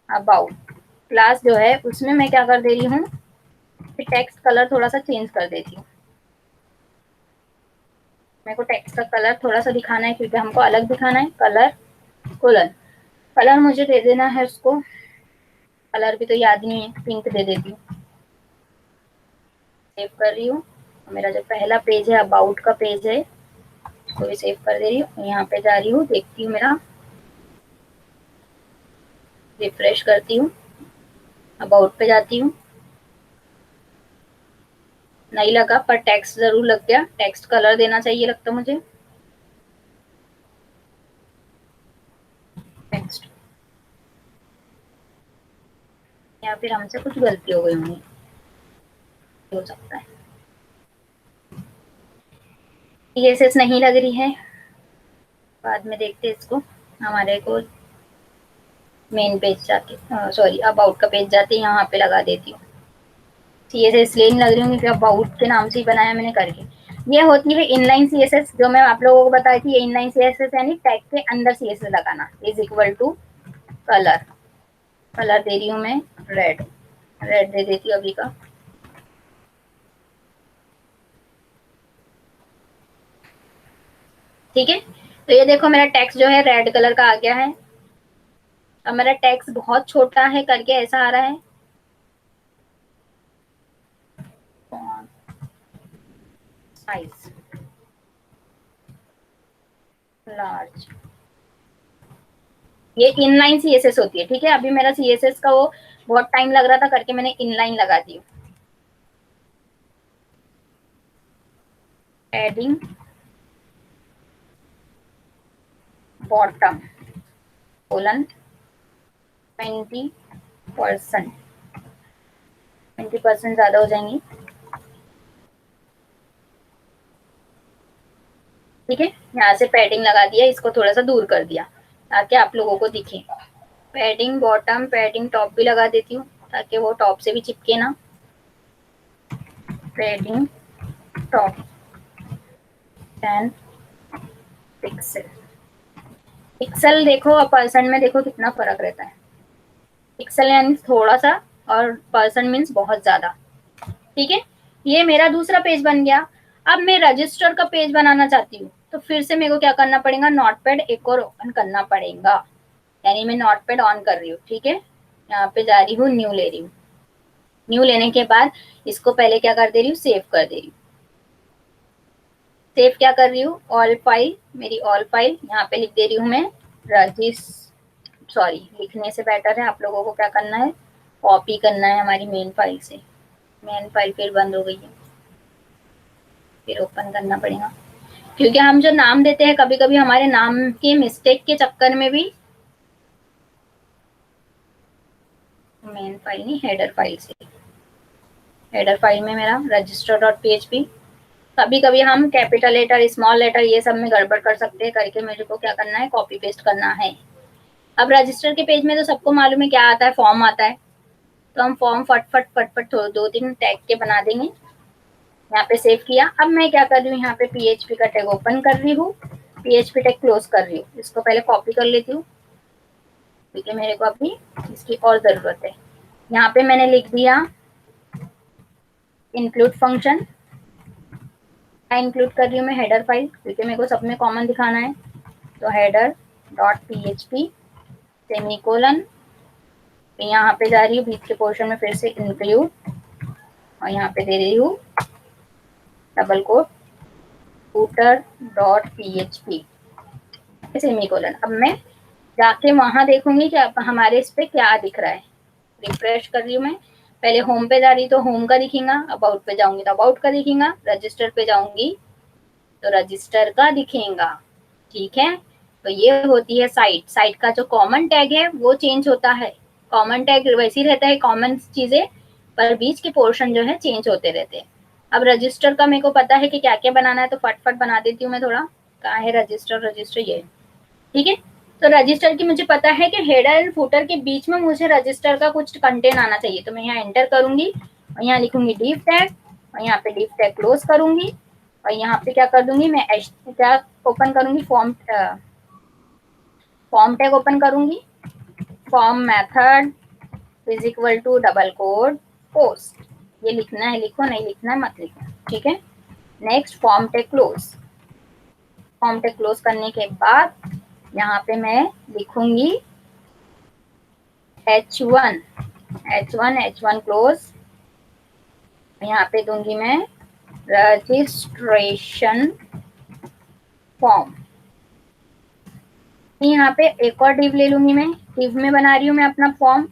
अबाउट क्लास जो है उसमें मैं क्या कर दे रही हूँ, टेक्स्ट कलर थोड़ा सा चेंज कर देती हूँ। मेरे को टेक्स्ट का कलर थोड़ा सा दिखाना है, क्योंकि हमको अलग दिखाना है, कलर कोलन, कलर मुझे दे देना है उसको, कलर भी तो याद नहीं है, पिंक दे देती हूँ। सेव कर रही हूँ, मेरा जो पहला पेज है अबाउट का पेज है उसको भी सेव कर दे रही हूँ। यहाँ पे जा रही हूँ, देखती हूँ मेरा, रिफ्रेश करती हूँ, अबाउट पे जाती हूँ, नहीं लगा, पर टेक्स्ट जरूर लग गया, टेक्स्ट कलर देना चाहिए लगता मुझे, टेक्स्ट, या फिर हमसे कुछ गलती हो गई होंगी, हो सकता है। सीएसएस नहीं लग रही है, बाद में देखते इसको, हमारे को मेन पेज जाके, सॉरी अबाउट का पेज जाते यहाँ पे लगा देती हूँ। सीएसएस इसलिए नहीं लग रही हूँ क्योंकि अबाउट के नाम से ही बनाया मैंने करके। ये होती है इनलाइन सीएसएस, जो मैं आप लोगों को बताई थी, ये इनलाइन सीएसएस यानी टैग के अंदर सीएसएस लगाना, is equal to colour, colour दे रही हूँ मैं रेड, रेड दे देती हूँ अभी का, ठीक है। तो ये देखो मेरा टेक्स्ट जो है रेड कलर का आ गया है। अब मेरा टेक्स्ट बहुत छोटा है करके ऐसा आ रहा है, साइज लार्ज, ये इनलाइन सीएसएस होती है, ठीक है। अभी मेरा सीएसएस का वो बहुत टाइम लग रहा था करके मैंने इनलाइन लगा दी। एडिंग बॉटम कोलन 20%, 20% ज्यादा हो जाएंगी, ठीक है, यहाँ से पैडिंग लगा दिया, इसको थोड़ा सा दूर कर दिया ताकि आप लोगों को दिखे। पैडिंग बॉटम, पैडिंग टॉप भी लगा देती हूँ ताकि वो टॉप से भी चिपके ना। Padding top 10 pixel. पिक्सल देखो और परसेंट में देखो कितना फर्क रहता है। पिक्सल यानी थोड़ा सा और परसेंट मीन्स बहुत ज्यादा। ठीक है, ये मेरा दूसरा पेज बन गया। अब मैं रजिस्टर का पेज बनाना चाहती हूँ, तो फिर से मेरे को क्या करना पड़ेगा, नोटपैड एक और ओपन करना पड़ेगा। यानी मैं नोटपैड ऑन कर रही हूँ। ठीक है, यहाँ पे जा रही हूँ, न्यू ले रही हूँ। न्यू लेने के बाद इसको पहले क्या कर दे रही हूँ, सेव कर दे रही हूँ। सेव क्या कर रही हूँ, ऑल फाइल, मेरी ऑल फाइल यहाँ पे लिख दे रही हूँ मैं रजिस सॉरी, लिखने से बेटर है आप लोगों को क्या करना है, कॉपी करना है हमारी मेन फाइल से। मेन फाइल फिर बंद हो गई है, फिर ओपन करना पड़ेगा, क्योंकि हम जो नाम देते हैं कभी कभी हमारे नाम के मिस्टेक के चक्कर में भी, मेन फाइल नहीं, हेडर फाइल से, हेडर फाइल में मेरा रजिस्टर डॉट पीएचपी, कभी कभी हम कैपिटल लेटर स्मॉल लेटर ये सब में गड़बड़ कर सकते हैं, करके मेरे को क्या करना है, कॉपी पेस्ट करना है। अब रजिस्टर के पेज में तो सबको मालूम है क्या आता है, फॉर्म आता है। तो हम फॉर्म फटफट फटफट दो तीन टैग के बना देंगे। यहाँ पे सेव किया। अब मैं क्या कर रही हूँ, यहाँ पे पीएचपी का टैग ओपन कर रही हूँ, पीएचपी टैग क्लोज कर रही हूँ। इसको पहले कॉपी कर लेती हूँ क्योंकि मेरे को अभी इसकी और जरूरत है। यहाँ पे मैंने लिख दिया इंक्लूड फंक्शन। इंक्लूड कर रही हूँ मैं हेडर फाइल, क्योंकि मेरे को सब में कॉमन दिखाना है। तो हेडर डॉट पीएचपी सेमीकोलन, यहाँ पे जा रही हूँ बीच के पोर्शन में फिर से इंक्लूड, और यहाँ पे दे रही हूँ double quote footer dot PHP semicolon. अब मैं जाके वहां देखूंगी कि हमारे इस पे क्या दिख रहा है। रिफ्रेश कर रही हूँ मैं, पहले होम पे जा रही तो होम का दिखेगा, अबाउट पे जाऊंगी तो अबाउट का दिखेगा, रजिस्टर पे जाऊंगी तो रजिस्टर का दिखेगा। ठीक है, तो ये होती है साइट। साइट का जो कॉमन टैग है वो चेंज होता है, कॉमन टैग वैसे ही रहता है, कॉमन चीजें, पर बीच के पोर्शन जो है चेंज होते रहते हैं। अब रजिस्टर का मेरे को पता है कि क्या क्या बनाना है, तो फटफट बना देती हूँ मैं थोड़ा। कहाँ है रजिस्टर, रजिस्टर ये। ठीक है, तो रजिस्टर की मुझे पता है कि हेडर एंड फुटर के बीच में मुझे रजिस्टर का कुछ कंटेंट आना चाहिए, तो मैं यहाँ एंटर करूंगी और यहाँ लिखूंगी डिव टैग, और यहाँ पे डिव टैग क्लोज करूंगी, और यहाँ पे क्या कर दूंगी मैं, क्या ओपन करूंगी, फॉर्म टैग ओपन करूंगी, form method is equal to double quote post. ये लिखना है लिखो, नहीं लिखना है मत लिखो। ठीक है, next form tag close. Form tag close करने के बाद यहाँ पे मैं लिखूंगी H1 H1 क्लोज, यहाँ पे दूंगी मैं रजिस्ट्रेशन फॉर्म। यहाँ पे एक और डिव ले लूंगी मैं, डिव में बना रही हूँ मैं अपना फॉर्म,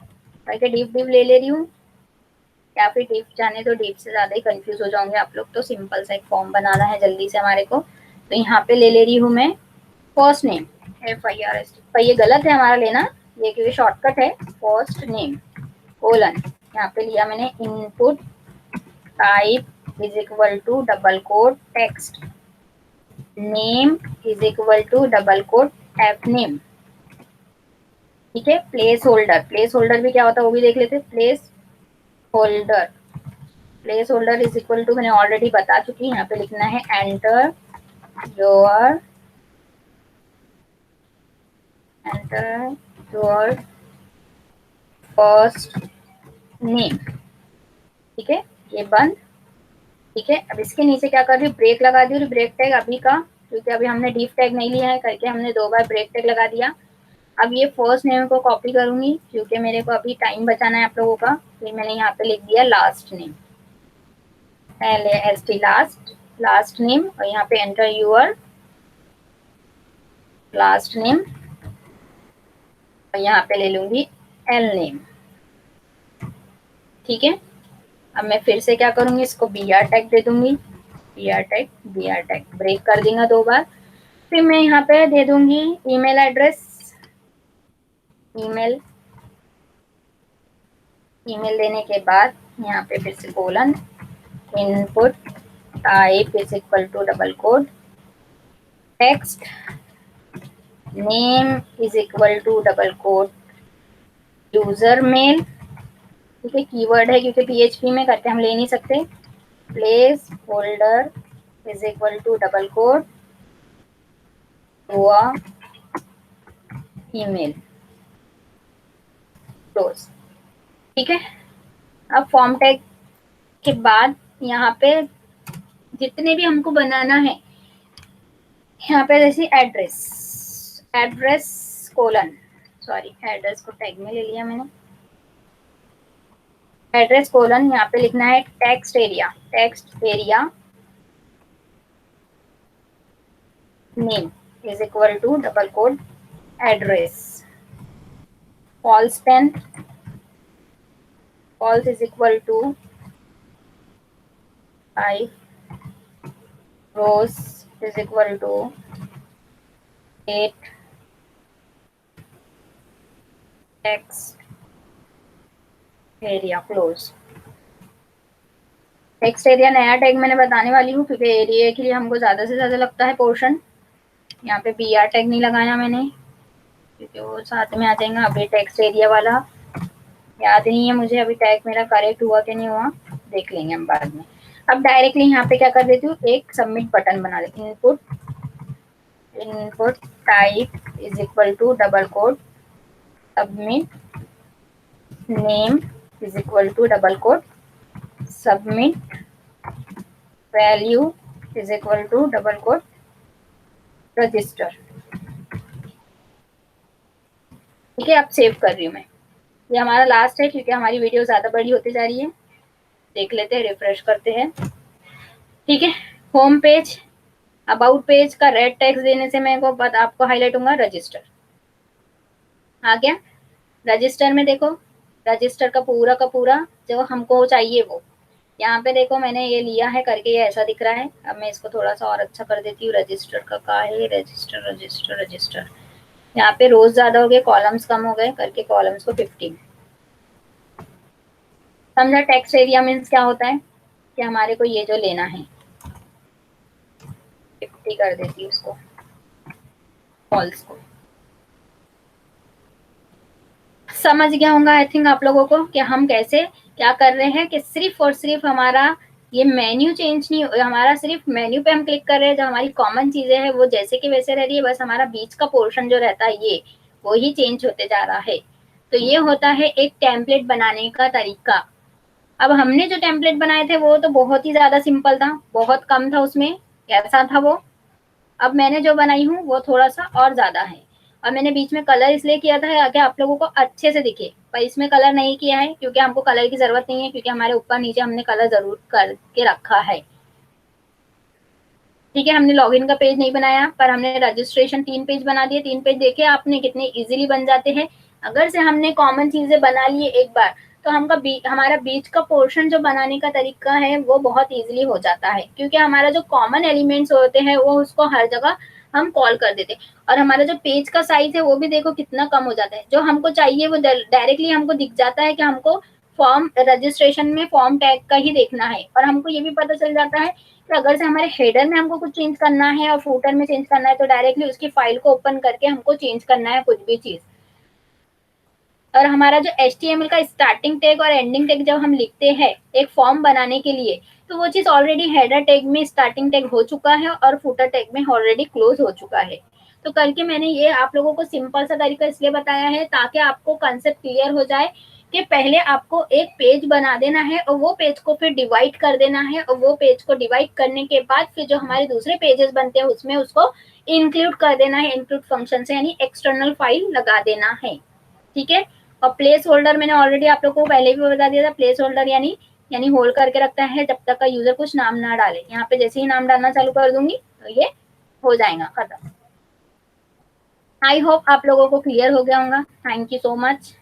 करके डिव ले ले रही हूँ, या फिर डिव जाने तो डिव से ज्यादा ही कंफ्यूज हो जाओगे आप लोग, तो सिंपल सा एक फॉर्म बनाना है जल्दी से हमारे को। तो यहाँ पे ले ले रही हूँ मैं फर्स्ट नेम FIRST, पर ये गलत है हमारा लेना, ये क्योंकि शॉर्टकट है, फर्स्ट नेम कोलन, यहाँ पे लिया मैंने input type is equal to double quote text, name is equal to double quote F name. ठीक है, प्लेस होल्डर, प्लेस होल्डर भी क्या होता है वो भी देख लेते हैं। Placeholder, placeholder is equal to मैंने ऑलरेडी बता चुकी, यहाँ पे लिखना है एंटर योर फर्स्ट नेम। ठीक है, ये बंद। ठीक है, अब इसके नीचे क्या कर रही हूँ, ब्रेक लगा दी, ब्रेक टैग अभी का, क्योंकि अभी हमने डिव टैग नहीं लिया है करके हमने 2 बार ब्रेक टैग लगा दिया। अब ये फर्स्ट नेम को कॉपी करूंगी क्योंकि मेरे को अभी टाइम बचाना है आप लोगों का, फिर मैंने यहाँ पे लिख दिया last name, LAST last name, और यहाँ पे एंटर यूर लास्ट नेम, और यहाँ पे ले लूंगी एल नेम। ठीक है, अब मैं फिर से क्या करूंगी, इसको BR टैग दे दूंगी, BR टैग ब्रेक कर देंगे 2 बार। फिर मैं यहाँ पे दे दूंगी ईमेल एड्रेस, ईमेल देने के बाद यहाँ पे फिर से colon, input type is equal to double quote text name is equal to double quote user mail, ठीक है, कीवर्ड है क्योंकि पीएचपी में करके हम ले नहीं सकते। Placeholder is equal to double quote हुआ ईमेल क्लोज, ठीक है। अब फॉर्म टैग के बाद यहाँ पे जितने भी हमको बनाना है, यहाँ पे जैसे एड्रेस कोलन, सॉरी एड्रेस को टैग में ले लिया मैंने, एड्रेस कोलन यहाँ पे लिखना है text area name is equal to double quote address, false is equal to 5 rows is equal to 8 text area close। Text area नया टैग मैंने बताने वाली हूँ क्योंकि एरिया के लिए हमको ज्यादा से ज्यादा लगता है पोर्शन। यहाँ पे br टैग नहीं लगाया मैंने क्योंकि वो साथ में आ जाएगा। अभी टेक्स्ट एरिया वाला याद नहीं है मुझे, अभी टैग मेरा करेक्ट हुआ कि नहीं हुआ देख लेंगे हम बाद में। अब डायरेक्टली यहाँ पे क्या कर देती हूँ, एक सबमिट बटन बना लेती हूँ। Input type is equal to double quote submit name is equal to double quote submit value is equal to double quote register, ठीक है। अब सेव कर रही हूँ मैं, ये हमारा लास्ट है क्योंकि हमारी वीडियो ज्यादा बड़ी होती जा रही है। देख लेते हैं, रिफ्रेश करते हैं, ठीक है। होम पेज अबाउट पेज का रेड टेक्स्ट देने से मैं को आपको हाईलाइट होगा रजिस्टर आ गया। रजिस्टर में देखो, रजिस्टर का पूरा जो हमको चाहिए वो यहाँ पे देखो मैंने ये लिया है करके, ये ऐसा दिख रहा है। अब मैं इसको थोड़ा सा और अच्छा कर देती हूँ। रजिस्टर का कहा है, रजिस्टर यहाँ पे रोज ज्यादा हो गए, कॉलम्स कम हो गए करके कॉलम्स को 15 समझा। टेक्स्ट एरिया मीन्स क्या होता है कि हमारे को ये जो लेना है 50 कर देती हूँ उसको, फॉल्स को। समझ गया होगा आई थिंक आप लोगों को कि हम कैसे क्या कर रहे हैं कि सिर्फ और सिर्फ हमारा ये मेन्यू चेंज नहीं, हमारा सिर्फ मेन्यू पे हम क्लिक कर रहे हैं, जो हमारी कॉमन चीजें हैं वो जैसे कि वैसे रह रही है, बस हमारा बीच का पोर्शन जो रहता है ये वो ही चेंज होते जा रहा है। तो ये होता है एक टेम्पलेट बनाने का तरीका। अब हमने जो टेम्पलेट बनाए थे वो तो बहुत ही ज्यादा सिंपल था, बहुत कम था उसमें, कैसा था वो। अब मैंने जो बनाई हूँ वो थोड़ा सा और ज्यादा है, और मैंने बीच में कलर इसलिए किया था ताकि आप लोगों को अच्छे से दिखे, पर इसमें कलर नहीं किया है क्योंकि हमको कलर की जरूरत नहीं है, क्योंकि हमारे ऊपर नीचे हमने कलर जरूर करके रखा है, ठीक है। हमने लॉगिन का पेज नहीं बनाया, पर हमने रजिस्ट्रेशन 3 पेज बना दिए। 3 पेज देखे आपने कितने इजीली बन जाते हैं। अगर से हमने कॉमन चीजें बना लिए एक बार, तो हमारा बीच का पोर्शन जो बनाने का तरीका है वो बहुत इजीली हो जाता है, क्योंकि हमारा जो कॉमन एलिमेंट्स होते हैं वो उसको हर जगह हम कॉल कर देते हैं। और हमारा जो पेज का साइज है वो भी देखो कितना कम हो जाता है, जो हमको चाहिए वो डायरेक्टली हमको दिख जाता है कि हमको फॉर्म रजिस्ट्रेशन में फॉर्म टैग का ही देखना है। और हमको ये भी पता चल जाता है कि अगर से हमारे हेडर में हमको कुछ चेंज करना है और फूटर में चेंज करना है, तो डायरेक्टली उसकी फाइल को ओपन करके हमको चेंज करना है कुछ भी चीज। और हमारा जो HTML का स्टार्टिंग टैग और एंडिंग टैग जब हम लिखते हैं एक फॉर्म बनाने के लिए, तो वो चीज ऑलरेडी हेडर टैग में स्टार्टिंग टैग हो चुका है और फूटर टैग में ऑलरेडी क्लोज हो चुका है। तो करके मैंने ये आप लोगों को सिंपल सा तरीका इसलिए बताया है ताकि आपको कंसेप्ट क्लियर हो जाए कि पहले आपको एक पेज बना देना है और वो पेज को फिर डिवाइड कर देना है, और वो पेज को डिवाइड करने के बाद फिर जो हमारे दूसरे पेजेस बनते हैं उसमें उसको इंक्लूड कर देना है, इंक्लूड फंक्शन से, यानी एक्सटर्नल फाइल लगा देना है, ठीक है। और प्लेस होल्डर मैंने ऑलरेडी आप लोगों को पहले भी बता दिया था। प्लेस होल्डर यानी होल्ड करके रखता है जब तक का यूजर कुछ नाम ना डाले। यहाँ पे जैसे ही नाम डालना चालू कर दूंगी तो ये हो जाएगा खत्म। आई होप आप लोगों को क्लियर हो गया होगा। Thank you so much.